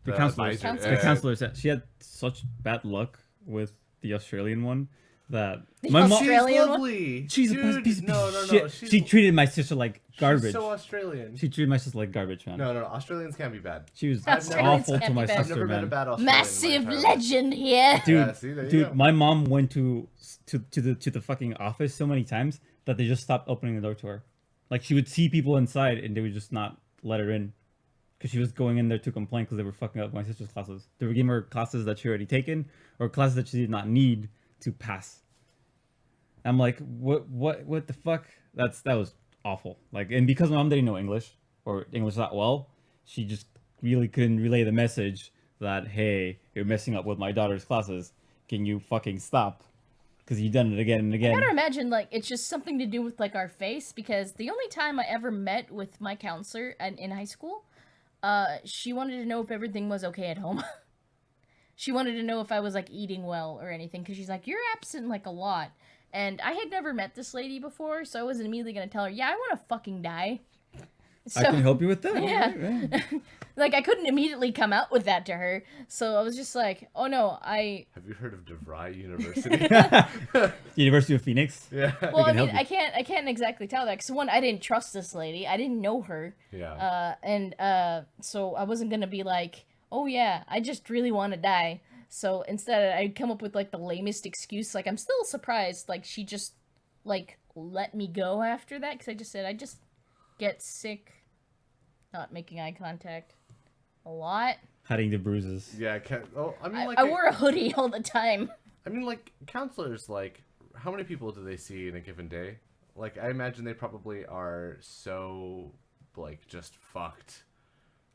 The The counselors. advisor, The counselors. Yeah, she had such bad luck with the Australian one that The my mom. Australian one? lovely. She's a Dude, piece of no, shit. She's, She treated my sister like garbage. She's so Australian. She treated my sister like garbage, man. No, Australians can't be bad. She was Australians awful can't to be my bad. I've sister, never met a man. bad Australian. Massive in my entire life. legend here. Dude, Yeah, see, there you go. my mom went to the fucking office so many times that they just stopped opening the door to her. Like she would see people inside and they would just not let her in because she was going in there to complain because they were fucking up my sister's classes. They were giving her classes that she already taken or classes that she did not need to pass. I'm like, what the fuck? That was awful. Like, and because my mom didn't know English or English that well, she just really couldn't relay the message that, hey, you're messing up with my daughter's classes. Can you fucking stop? Because you've done it again and I again. gotta imagine like it's just something to do with like our face because the only time I ever met with my counselor in high school, she wanted to know if everything was okay at home. She wanted to know if I was like eating well or anything because she's like, you're absent like a lot. And I had never met this lady before, so I wasn't immediately gonna tell her, yeah, I want to fucking die. So, I can help you with that. Yeah. Right. like I couldn't immediately come out with that to her, so I was just like, oh no, Have you heard of DeVry University? University of Phoenix. Yeah. well, I can mean, help you. I can't exactly tell that because one, I didn't trust this lady, I didn't know her. Yeah. So I wasn't gonna be like, oh yeah, I just really want to die. So instead, I'd come up with like the lamest excuse. Like I'm still surprised. Like she just like let me go after that because I just said I just get sick, not making eye contact a lot. Hiding the bruises. Yeah, I mean, like, I wore a hoodie all the time. I mean, like, counselors, like, how many people do they see in a given day? Like, I imagine they probably are so, like, just fucked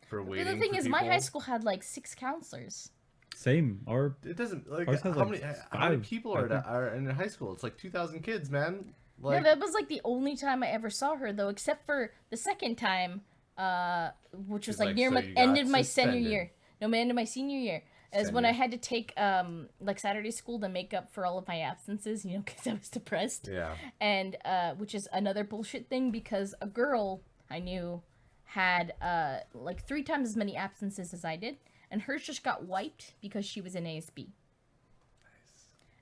for But waiting the thing for is, people. my high school had like 6 counselors. Same. Or It doesn't, like, Ours has, how like, many 5, people I are, think. are in high school? It's like 2,000 kids, man. No, Like, that was like the only time I ever saw her though, except for the second time, which was She's like like, near "So my you got end of my senior suspended." year. No, my end of my senior year. Is when I Senior. had to take like Saturday school to make up for all of my absences, you know, because I was depressed. yeah. And which is another bullshit thing because a girl I knew had like 3 times as many absences as I did, and hers just got wiped because she was in ASB.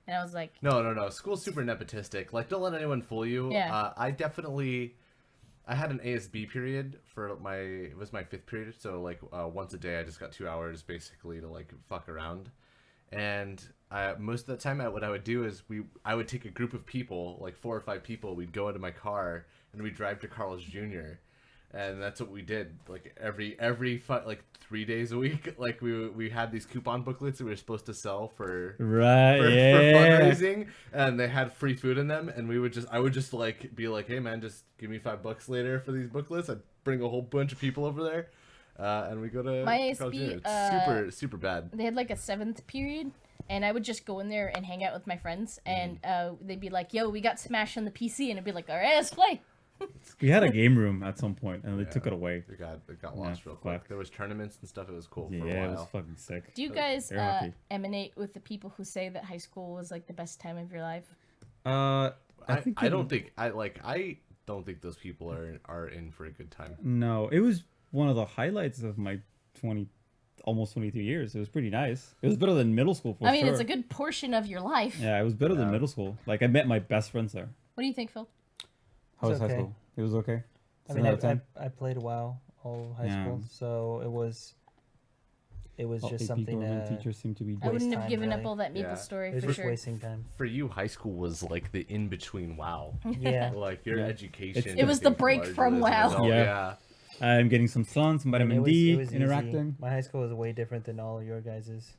And I was like, No. School's super nepotistic. Like, don't let anyone fool you. Yeah. I had an ASB period for it was my 5th period. So, like, once a day, I just got 2 hours basically to, like, fuck around. And most of the time, what I would do is I would take a group of people, like 4 or 5 people, we'd go into my car and we'd drive to Carl's Jr. And that's what we did. Like like 3 days a week, like we had these coupon booklets that we were supposed to sell for right. for Yeah. fundraising, and they had free food in them, and I would just like be like, hey man, just give me $5 later for these booklets. I'd bring a whole bunch of people over there, and we go to My Carl's ASB, Jr. It's super bad. they had like a 7th period, and I would just go in there and hang out with my friends, and they'd be like, yo, we got Smash on the PC, and I'd be like, all right, let's play. We had a game room at some point, and they took it away. It got lost real quick. fuck. There was tournaments and stuff. It was cool for a Yeah, it was while. fucking sick. Do you guys Air hockey. emanate with the people who say that high school was like the best time of your life? I think I don't think those people are in for a good time. No, it was one of the highlights of my almost 22 years. It was pretty nice. It was better than middle school for I mean, sure. it's a good portion of your life. Yeah, it was better than Yeah. middle school. Like I met my best friends there. What do you think, Phil? How was It's high okay. school? It was okay. I 7 mean, out of 10? I played a while all high Yeah. school, so it was All just AP something government to. teachers seem to be. I wouldn't time, have given up really. all that Maple Yeah. story It was for just sure. wasting time. For you, high school was like the in between. Wow. Yeah. Like your Yeah. education. It was the became break larger from as an WoW. adult. Yeah. I'm getting some sun, some I mean, vitamin it was- D, it was easy. interacting. My high school was way different than all your guys's.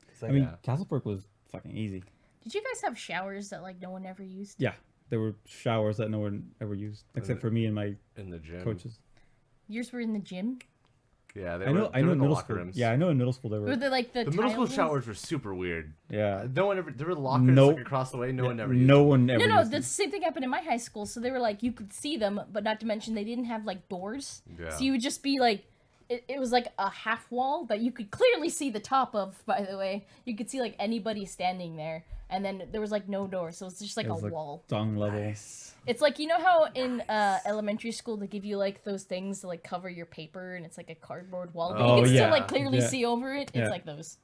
It's like, I mean, Yeah. Castleberg was fucking easy. Did you guys have showers that like no one ever used? Yeah, there were showers that no one ever used except for me and my In the gym. coaches. Yours were in the gym. Yeah, they I know. were, I they know were in in the middle locker school. rooms. Yeah, I know in middle school they Were were. they like the The middle school tile ones? showers were super weird. Yeah. No one ever. There were lockers Nope. like across the way. No one ever. Used No them. one ever. No, used the them. same thing happened in my high school. So they were like, you could see them, but not to mention they didn't have like doors. Yeah. So you would just be like, it was like a half wall that you could clearly see the top of, by the way. You could see like anybody standing there. And then there was like no door. So it's just like It a was, like, wall. Dung level. It's like, you know how in elementary school they give you like those things to like cover your paper and it's like a cardboard wall, but Oh, you can still yeah. like clearly Yeah. see over it? It's Yeah. like those.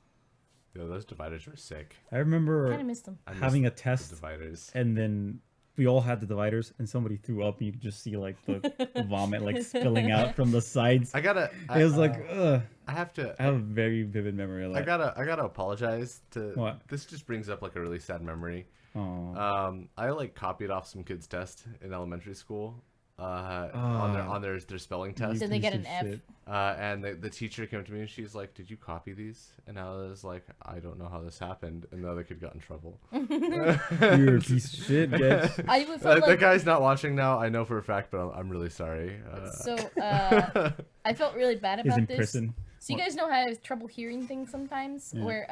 Yeah, those dividers were sick. I remember Kind of missed them. I missed having a the test, dividers. and then we all had the dividers, and somebody threw up, and you could just see like the vomit like spilling out from the sides. I gotta. It was like, ugh. I have to. I have a very vivid memory of I that. gotta apologize to. What? This just brings up like a really sad memory. Oh, I like copied off some kids' test in elementary school. On Ah. their spelling test. Did they get piece an of F? shit. And the teacher came to me and she's like, "Did you copy these?" And I was like, "I don't know how this happened." And the other kid got in trouble. You're a piece of shit, bitch. I felt That like guy's not watching now. I know for a fact, but I'm really sorry. I felt really bad He's about in this. prison. So you guys know how I have trouble hearing things sometimes, Yeah. where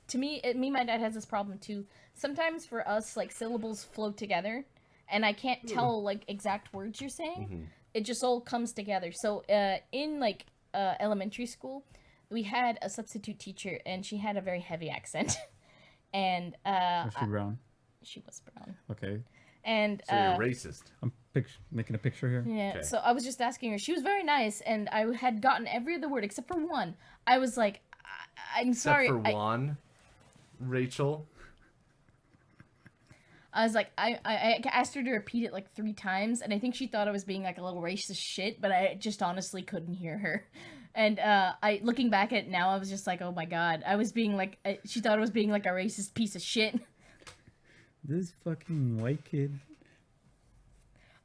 to me, me and my dad has this problem too. Sometimes for us, like syllables flow together, and I can't tell like exact words you're saying. It just all comes together. So in like elementary school, we had a substitute teacher, and she had a very heavy accent, and Was she brown? she was brown, Okay. and So you're racist. I'm making a picture here. yeah, Okay. so I was just asking her. She was very nice, and I had gotten every other word except for one. I was like, I'm Except sorry. for Juan, Rachel. I was like, I asked her to repeat it like 3 times, and I think she thought I was being like a little racist shit, but I just honestly couldn't hear her. And I looking back at it now, I was just like, oh my god, I was being like, she thought I was being like a racist piece of shit. This fucking white kid.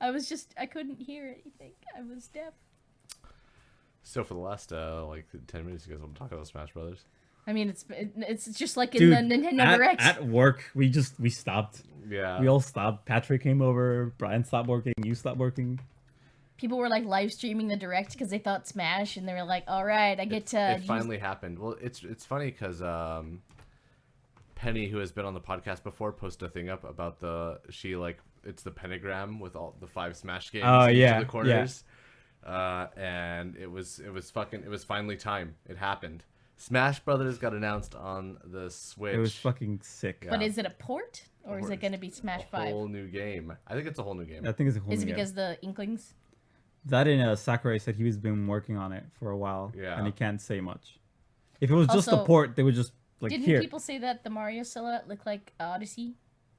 I couldn't hear anything. I was deaf. So for the last 10 minutes, you guys want to talk about Smash Brothers? I mean, it's just like in Dude, the Nintendo Direct. at work, we stopped. Yeah. We all stopped. Patrick came over. Brian stopped working. You stopped working. People were like live streaming the Direct because they thought Smash, and they were like, "All right, I get to." It use-" finally happened. Well, it's funny because Penny, who has been on the podcast before, posted a thing up about it's the pentagram with all the 5 Smash games. Oh, in each yeah, of the corners. And it was finally time. It happened. Smash Brothers got announced on the Switch. It was fucking sick. Yeah. But is it a port or is it going to be Smash a 5? whole new game. I think it's a whole new game. I think it's a whole Is it new game. because the Inklings? That and Sakurai said he was been working on it for a while. Yeah. And he can't say much. If it was just a Also, port, they would just like Didn't here. people say that the Mario silhouette looked like Odyssey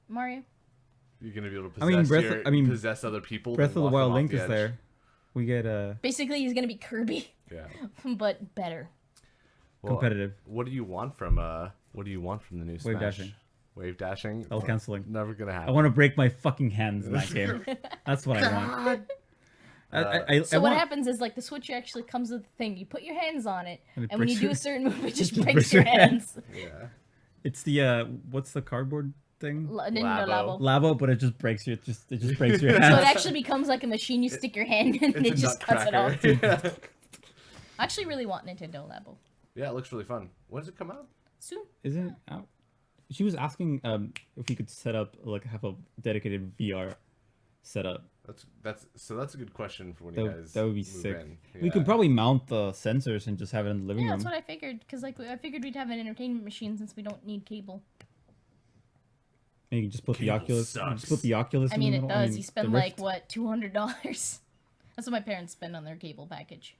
Mario? You're gonna be able to I mean, possess other people. Breath then of the walk them Wild off Link the is edge. there. We get Basically, he's going to be Kirby, Yeah. but better. Well, competitive. What do you want from the new Smash? dashing. Wave dashing. L canceling. Never gonna happen. I want to break my fucking hands in that game. That's what I want. So what want- happens is like the Switch actually comes with the thing. You put your hands on it, And it and when you breaks do your- a certain move, it just just breaks breaks your your hands. Yeah. It's the what's the cardboard thing? Nintendo Labo. Labo. Labo, but it just breaks your breaks your So it hands. actually becomes like a machine. You stick your hand in, and it It's a just cuts it off. nutcracker. I actually really want Nintendo Labo Yeah, it looks really fun. When does it come out? soon. Isn't it out? She was asking if we could set up have a dedicated VR setup. That's a good question for when you guys That would be move sick. in. We could Yeah. probably mount the sensors and just have it in the living Yeah, room. that's what I figured. Because like I figured we'd have an entertainment machine since we don't need cable. And you can just put the Cable Oculus. You can sucks. just put the Oculus. I in mean, the it middle. does. mean, You spend the like Rift, what, $200? That's what my parents spend on their cable package.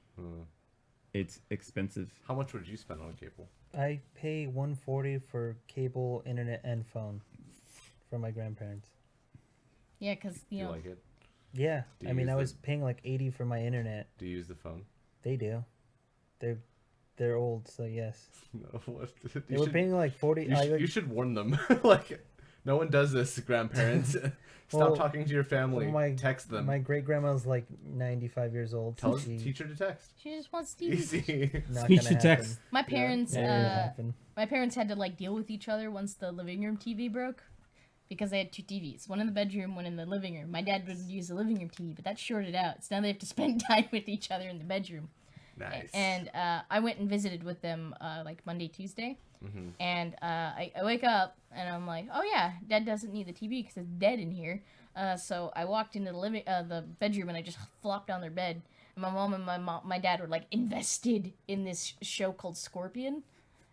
It's expensive. How much would you spend on cable? I pay $140 for cable, internet, and phone for my grandparents. Yeah, because Do you you know. like it? Yeah, Do I you mean, use I the- was paying like $80 for my internet. Do you use the phone? They do. They're old, so yes. No. What? They were paying like 40. You should warn them. Like, no one does this, grandparents. Stop Well, talking to your family. Text them. My great grandma's like 95 years old. Tell so she- teacher to text. She just wants TV. Easy. not Speech gonna to text. My parents, Happen. Never gonna happen. my parents had to like deal with each other once the living room TV broke, because they had 2 TVs, one in the bedroom, one in the living room. My dad would use the living room TV, but that shorted out. So now they have to spend time with each other in the bedroom. Nice. And I went and visited with them like Monday, Tuesday. Mm-hmm. And I wake up and I'm like, oh yeah, Dad doesn't need the TV because it's dead in here. So I walked into the bedroom and I just flopped on their bed. And my mom and my dad were like invested in this show called Scorpion,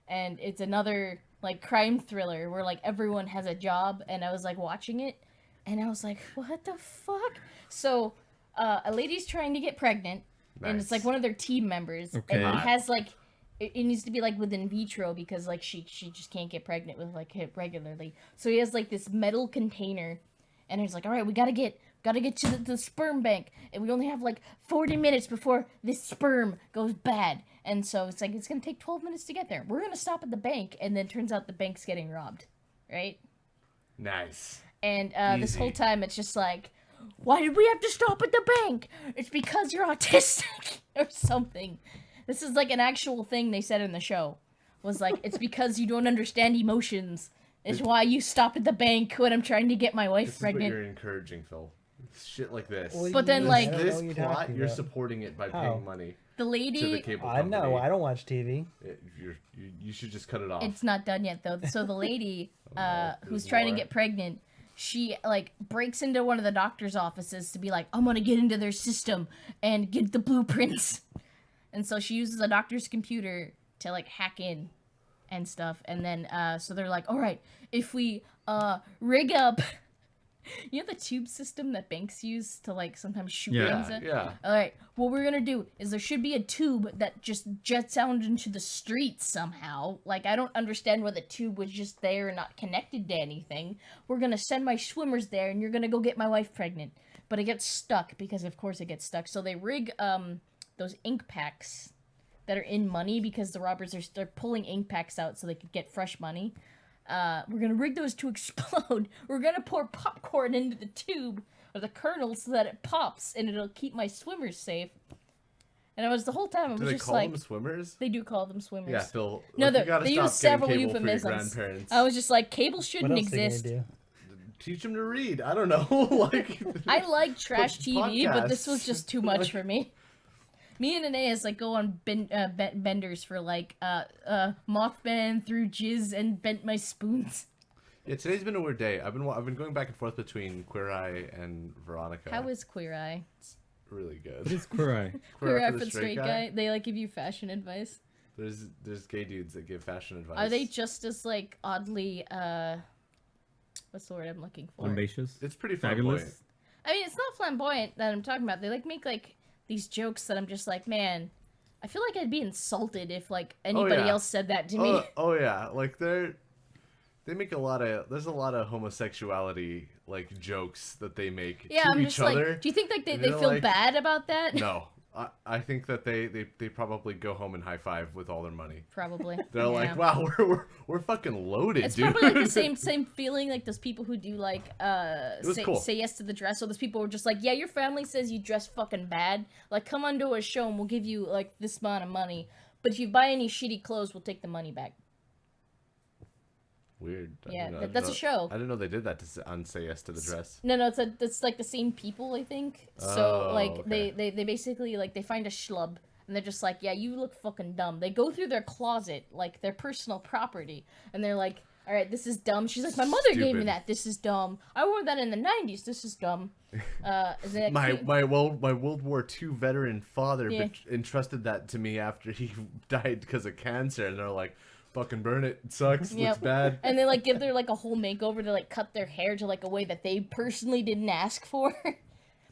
and it's another like crime thriller where like everyone has a job. And I was like watching it, and I was like, what the fuck? So a lady's trying to get pregnant, and it's like Nice. one of their team members, and Okay. it has like. It needs to be like with in vitro because like she just can't get pregnant with like it regularly. So he has like this metal container, and he's like, all right, we gotta get to the sperm bank, and we only have like 40 minutes before this sperm goes bad. And so it's like it's gonna take 12 minutes to get there. We're gonna stop at the bank, and then turns out the bank's getting robbed, right? Nice. And this whole Easy. time it's just like, why did we have to stop at the bank? It's because you're autistic or something. This is like an actual thing they said in the show. Was like, it's because you don't understand emotions. It's why you stop at the bank when I'm trying to get my wife This is pregnant. what you're encouraging, Phil. Shit like this. Well, But then, you- like- I don't know This what you're plot, talking you're about. supporting it by How? paying money The to the lady, cable I company. know. I don't watch TV. You should just cut it off. it's not done yet though. So the lady no, who's there's trying to more. get pregnant, she like breaks into one of the doctor's offices to be like, I'm gonna get into their system and get the blueprints. And so she uses a doctor's computer to like hack in and stuff. And then so they're like, all right, if we rig up you know the tube system that banks use to like sometimes shoot Yeah. things in? Yeah. All right, what we're gonna do is there should be a tube that just jets out into the streets somehow. Like, I don't understand why the tube was just there and not connected to anything. We're gonna send my swimmers there, and you're gonna go get my wife pregnant. But it gets stuck because, of course, it gets stuck. So they rig those ink packs that are in money because the robbers they're pulling ink packs out so they could get fresh money. We're gonna rig those to explode. We're gonna pour popcorn into the tube or the kernel so that it pops and it'll keep my swimmers safe. And I was the whole time I Do was they just call like, them swimmers? they do call them swimmers. Yeah, Phil. No, like, they- you gotta they stop use getting several cable for your euphemisms. grandparents. I was just like, cable What shouldn't else are they exist. gonna do? Teach them to read. I don't know. Like I like trash TV, but this was podcasts. just too much for me. Me and Aeneas like go on benders for like Mothman through jizz and bent my spoons. Yeah, today's been a weird day. I've been going back and forth between Queer Eye and Veronica. How is Queer Eye? really good. What is Queer Eye? Queer Eye for the straight guy. They like give you fashion advice. There's gay dudes that give fashion advice. Are they just as like oddly what's the word I'm looking for? Ambitious? It's pretty Fabulous? flamboyant. I mean, it's not flamboyant that I'm talking about. They like make like these jokes that I'm just like, man, I feel like I'd be insulted if like anybody yeah. else said that to me. Oh yeah, like they make there's a lot of homosexuality like jokes that they make Yeah, to I'm each just other. like, do you think like they They're feel like- bad about that? No, I think that they probably go home and high five with all their money. Probably. They're Yeah. like, wow, we're fucking loaded, It's dude. probably like the same feeling like those people who do like was say, cool. say yes to the dress. So those people were just like, yeah, your family says you dress fucking bad. Like, come onto a show and we'll give you like this amount of money. But if you buy any shitty clothes, we'll take the money back. Weird. I Yeah, didn't know- that's a show. I didn't know they did that on Say Yes to the Dress. No, it's like the same people, I think. So Oh, like okay. they basically like they find a schlub and they're just like, yeah, you look fucking dumb. They go through their closet, like their personal property, and they're like, all right, this is dumb. She's like, my mother gave me Stupid. that. This is dumb. I wore that in the 90s. This is dumb. And then My World War II veteran father Yeah. entrusted that to me after he died because of cancer, and they're like, "Fucking burn it. It sucks. Yep. Looks bad." And they like give their like a whole makeover to like cut their hair to like a way that they personally didn't ask for.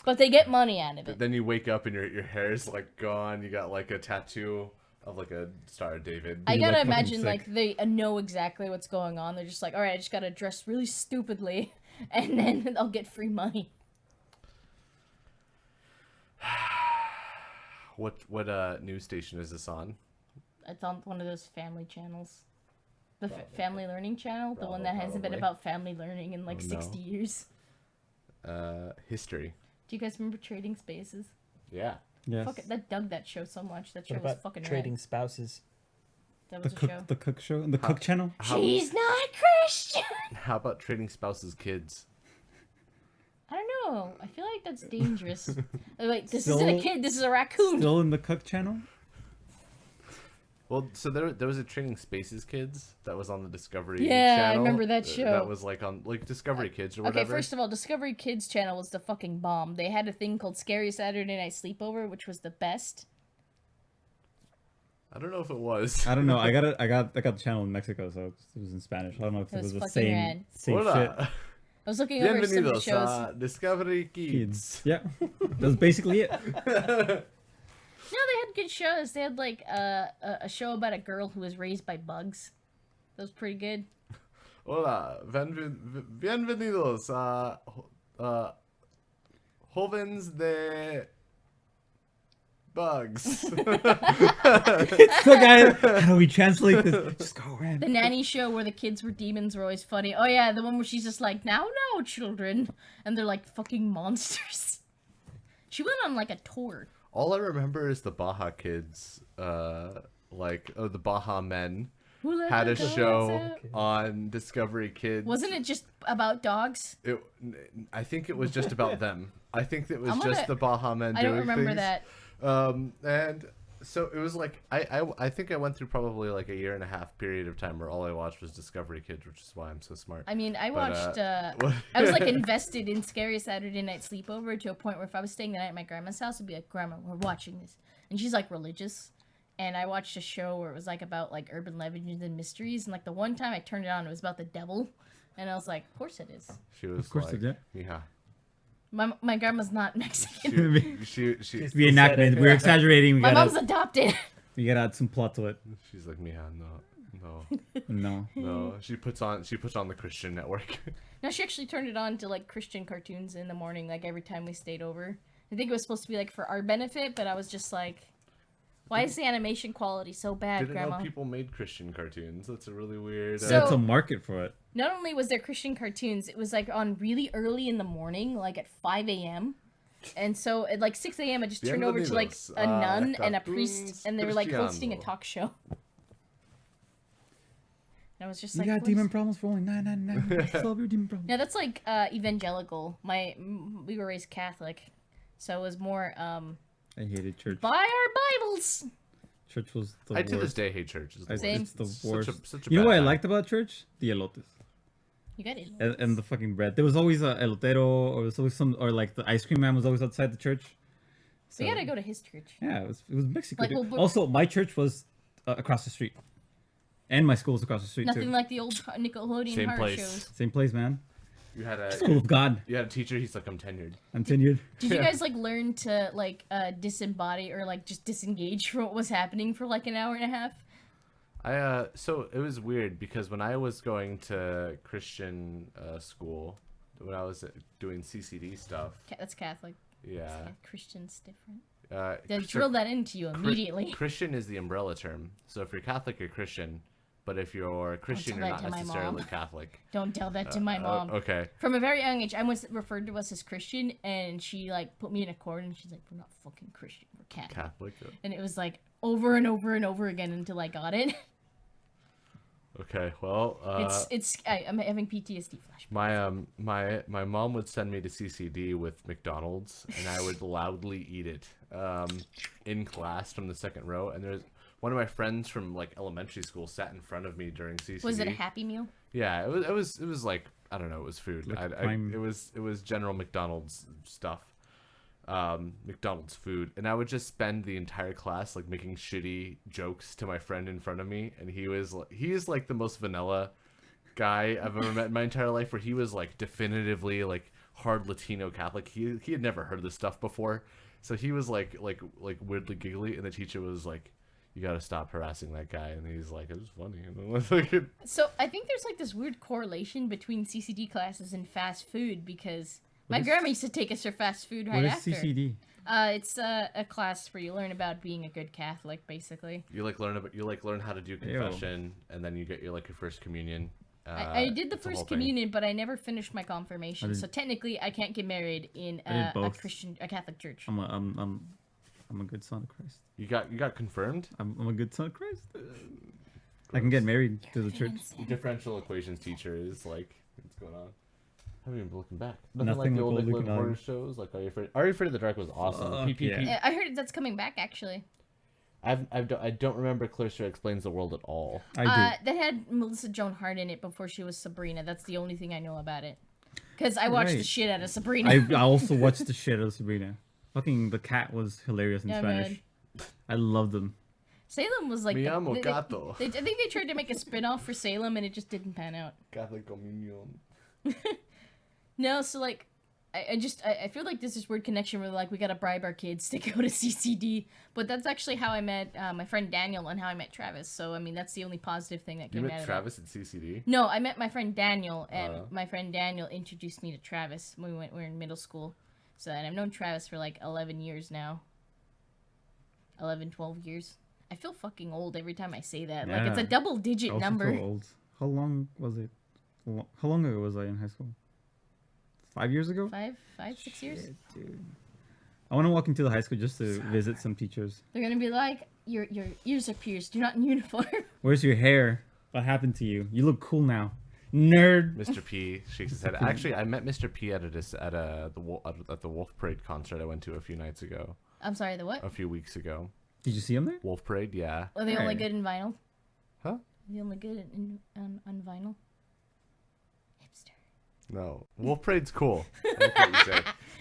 But they get money out of it. Then you wake up and your hair's like gone. You got like a tattoo of like a Star of David. I You're, gotta like, fucking imagine sick. like they know exactly what's going on. They're just like, all right, I just gotta dress really stupidly, and then I'll get free money. What news station is this on? It's on one of those family channels, the Family Learning Channel, the one that hasn't been Probably. about family learning in like Oh, no. 60 years. History. Do you guys remember Trading Spaces? Yeah. Yes. Fuck it, that dug that show so much. That show What was about fucking trading rad. spouses? That The was a cook, show. the cook show, the cook channel. She's not Christian. How about trading spouses' kids? I don't know. I feel like that's dangerous. Wait, this Still- isn't a kid. This is a raccoon. Still in the cook channel. Well, so there was a Trading Spaces Kids that was on the Discovery Yeah, I Channel. remember that show. That was like on like Discovery Kids or whatever. Okay, first of all, Discovery Kids channel was the fucking bomb. They had a thing called Scary Saturday Night Sleepover, which was the best. I don't know if it was. I don't know. I got the channel in Mexico, so it was in Spanish. I don't know if It it was was the fucking same rad. same shit. Hola. I was looking over some of the Bienvenidos shows. a Discovery Kids. Kids. Yeah, that was basically it. No, they had good shows. They had like a show about a girl who was raised by bugs. That was pretty good. Hola, bienvenidos a Jóvenes de Bugs. So, guys, how do we translate this? Just go around. The nanny show where the kids were demons were always funny. Oh yeah, the one where she's just like, now, children, and they're like fucking monsters. She went on like a tour. All I remember is the Baja Kids, the Baja Men Who let had the a dogs show out? on Discovery Kids. Wasn't it just about dogs? I think it was just about them. I think it was I'm just gonna- the Baja Men I doing don't remember things. that. And so it was like I think I went through probably like a year and a half period of time where all I watched was Discovery Kids, which is why I'm so smart. I mean, I But, watched. what- I was like invested in Scary Saturday Night Sleepover to a point where if I was staying the night at my grandma's house, I'd be like, "Grandma, we're watching this," and she's like religious. And I watched a show where it was like about like urban legends and mysteries, and like the one time I turned it on, it was about the devil, and I was like, "Of course it is." She was Of course like, it did. yeah. My grandma's not Mexican. She Reenactment. We're exaggerating. We My mom's gotta adopted. we gotta add some plot to it. she's like, Mija, no, No. no. She puts on the Christian network. No, she actually turned it on to like Christian cartoons in the morning, like every time we stayed over. I think it was supposed to be like for our benefit, but I was just like, why is the animation quality so bad, Didn't Grandma? know people made Christian cartoons. That's a really weird. So- That's a market for it. not only was there Christian cartoons, it was like on really early in the morning, like at 5 a.m. And so at like 6 a.m. I just turned over to like a nun and a priest, and they were like hosting a Cristiano. talk show. And I was just You like, got what demon is- problems for only $9.99. Solve your demon problems. Yeah, that's like evangelical. We were raised Catholic, so it was more I hated church. buy our Bibles. Church was the I worst. to this day hate church. It's the worst. Same. It's the Such worst. such a You know bad what I time. liked about church? The elotes. You got it. And the fucking bread. There was always a elotero, or there was always some, or like the ice cream man was always outside the church. So, We gotta go to his church. Yeah, it was Mexico. Like, dude. well, Also, my church was across the street, and my school was across the street Nothing too. like the old Nickelodeon Same horror place. shows. Same place, man. You had a School of God. you had a teacher. He's like, I'm tenured. I'm tenured. Did you Yeah. guys like learn to like disembody or like just disengage from what was happening for like an hour and a half? So it was weird because when I was going to Christian school, when I was doing CCD stuff, That's Catholic. yeah. Christian's different. They Christian- drill that into you Chri- immediately. Christian is the umbrella term. So if you're Catholic, you're Christian. But if you're Christian, tell you're that not to my necessarily mom. Catholic. Don't tell that to my mom. Okay. From a very young age, I was referred to us as Christian, and she like put me in a corner, and she's like, "We're not fucking Christian, we're Catholic." Catholic. And it was like over and over and over again until I got it. Okay. Well, I'm having PTSD flashbacks. my mom would send me to CCD with McDonald's, and I would loudly eat it in class from the second row. And there's one of my friends from like elementary school sat in front of me during CCD. Was it a Happy Meal? Yeah, it was like I don't know, it was food. Like I, prime- it was general McDonald's stuff, McDonald's food, and I would just spend the entire class like making shitty jokes to my friend in front of me, and he is like the most vanilla guy I've ever met in my entire life. Where he was like definitively like hard Latino Catholic. He had never heard this stuff before, so he was like weirdly giggly, and the teacher was like, "You got to stop harassing that guy," and he's like, "It was funny." And I was like, So I think there's like this weird correlation between CCD classes and fast food because my is- grandma used to take us for fast food right What is after. CCD? It's a class where you learn about being a good Catholic, basically. You learn how to do confession, and then you get your first communion. I did the it's a whole first thing. communion, but I never finished my confirmation. I So did- technically, I can't get married in I did a both. Catholic church. I'm a good son of Christ. You got confirmed. I'm a good son of Christ. I can get married to the church. Differential equations teacher is like, what's going on? I haven't even been looking back. Nothing Nothing like the old like old Nickelodeon horror Nickelodeon. shows. Like Are You Afraid of the Dark was awesome. Fuck PPP. yeah. I heard that's coming back actually. I don't remember Clarissa Explains the World at all. I do. That had Melissa Joan Hart in it before she was Sabrina. That's the only thing I know about it. Because I watched the Right. shit out of Sabrina. I also watched the shit out of Sabrina. Fucking the cat was hilarious in Yeah, Spanish. I loved them. Salem was like. Mi amo they- gato. I think they tried to make a spin off for Salem and it just didn't pan out. Catholic Communion. No, so like. I feel like this is weird connection where like we gotta bribe our kids to go to CCD, but that's actually how I met my friend Daniel and how I met Travis. So I mean that's the only positive thing that You came out met of Travis at CCD. it. No, I met my friend Daniel, and Oh. my friend Daniel introduced me to Travis when we were in middle school. So and I've known Travis for like 11 years now. 11, 12 years. I feel fucking old every time I say that. Like it's a Yeah. double digit I also number. feel old. How long was it? How long ago was I in high school? 5 years ago? 6 years. Shit, dude. I want to walk into the high school just to visit some teachers. They're gonna be like, your ears are pierced. You're not in uniform. Where's your hair? What happened to you? You look cool now, nerd. Mr. P shakes his head. Actually, I met Mr. P at the Wolf Parade concert I went to a few nights ago, I'm sorry, the what? a few weeks ago. Did you see him there? Wolf Parade, yeah. Are they only Hey. good in vinyl? Huh? Are they only good on vinyl? Hipster. No, Wolf Parade's cool. I like what you say.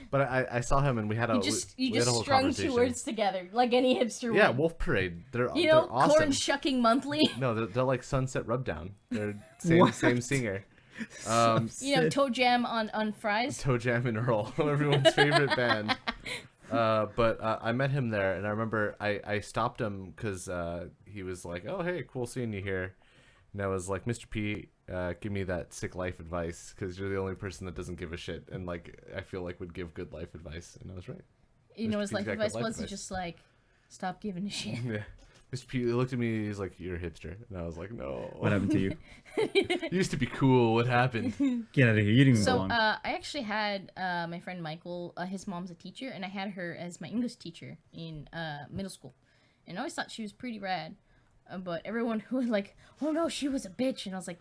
But I saw him and we had a You we just had a whole strung two conversation. words together like any hipster Yeah, would. Wolf Parade. They're You know, they're awesome. Corn Shucking Monthly. No, they're like Sunset Rubdown. They're What? same singer. You know, Toe Jam on fries. Toe Jam and Earl, everyone's favorite band. But I met him there, and I remember I stopped him because he was like, "Oh, hey, cool seeing you here." And I was like, "Mr. P, give me that sick life advice, because you're the only person that doesn't give a shit, and like I feel like would give good life advice." And I was right. You know, Mr. his P's life got good advice life was advice. just like, stop giving a shit. Yeah. Mr. P looked at me. He's like, "You're a hipster," and I was like, "No." What happened to you? You used to be cool. What happened? Get out of here. You didn't even So belong. I actually had my friend Michael. His mom's a teacher, and I had her as my English teacher in middle school, and I always thought she was pretty rad. But everyone who was like, "Oh no, she was a bitch," and I was like,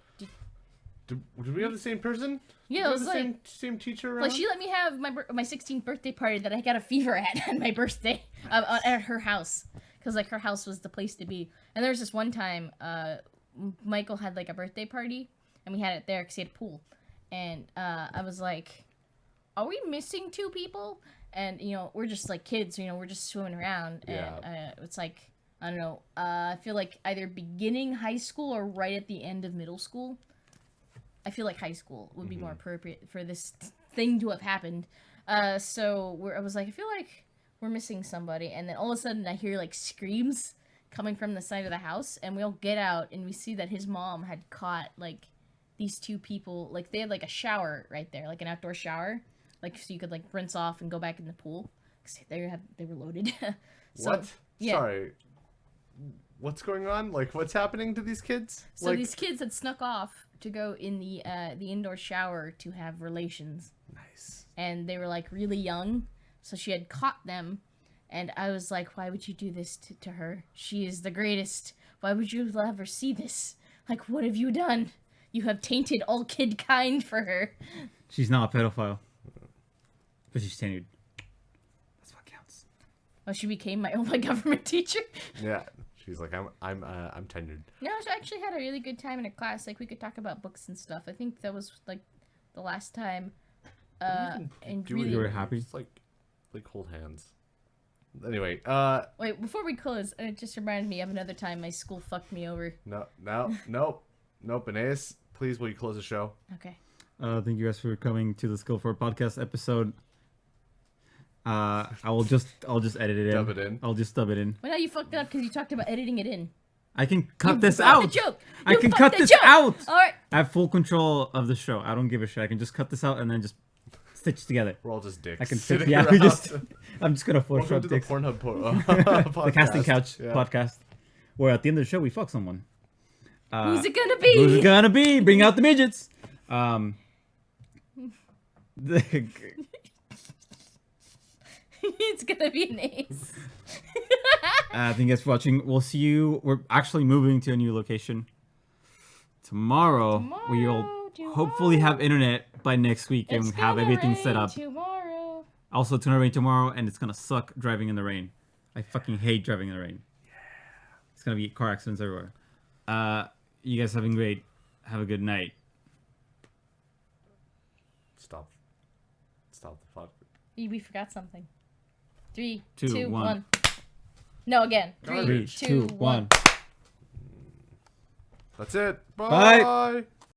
Did we have the same person? Yeah, Did we it was have the like- same teacher around? like she let me have my 16th birthday party that I got a fever at on my birthday at her house, because like her house was the place to be. And there was this one time Michael had like a birthday party, and we had it there because he had a pool, and I was like, "Are we missing 2 people?" And we're just like kids, we're just swimming around, and it's like, I don't know, I feel like either beginning high school or right at the end of middle school. I feel like high school would be more appropriate for this thing to have happened. So I was like, I feel like we're missing somebody. And then all of a sudden I hear like screams coming from the side of the house. And we all get out and we see that his mom had caught like these 2 people. Like they had like a shower right there, like an outdoor shower. Like so you could like rinse off and go back in the pool. 'Cause they were loaded. So, What? yeah. Sorry. What's going on? Like, what's happening to these kids? So like, these kids had snuck off to go in the indoor shower to have relations. nice. And they were like really young, so she had caught them, and I was like, why would you do this to her? She is the greatest. Why would you let her see this? Like, what have you done? You have tainted all kid kind for her. She's not a pedophile. But she's tenured. That's what counts. Well, she became my government teacher. Yeah. She's like, I'm tenured. No, she actually had a really good time in her class. Like, we could talk about books and stuff. I think that was like the last time. And really, You were happy? Just like hold hands. Anyway, wait, before we close, it just reminded me of another time my school fucked me over. nope. Aeneas, please, will you close the show? Okay. Thank you guys for coming to the Skill for podcast episode. I'll just edit it in. Dub it in. I'll just dub it in. Well, now you fucked it up because you talked about editing it in. I can cut You this fucked out. The joke. I You can fucked cut the this joke. out. All right. I have full control of the show. I don't give a shit. I can just cut this out and then just stitch together. We're all just dicks. I can sitting stitch. Yeah, around. I'm just gonna Welcome Photoshop to the dicks. Pornhub The Casting podcast. Couch Yeah. podcast, where at the end of the show we fuck someone. Who's it gonna be? Who's it gonna be? Bring out the midgets. It's gonna be an ace. Thank you guys for watching. We'll see you. We're actually moving to a new location tomorrow. We'll hopefully have internet by next week and It's have gonna everything rain set up. tomorrow. Also, it's gonna rain tomorrow, and it's gonna suck driving in the rain. I fucking hate driving in the rain. It's gonna be car accidents everywhere. You guys having great. Have a good night. Stop the fuck. We forgot something. 3, Two, 2, one. 1. No, again. 3, Garbage. 2, 1. That's it. Bye. Bye.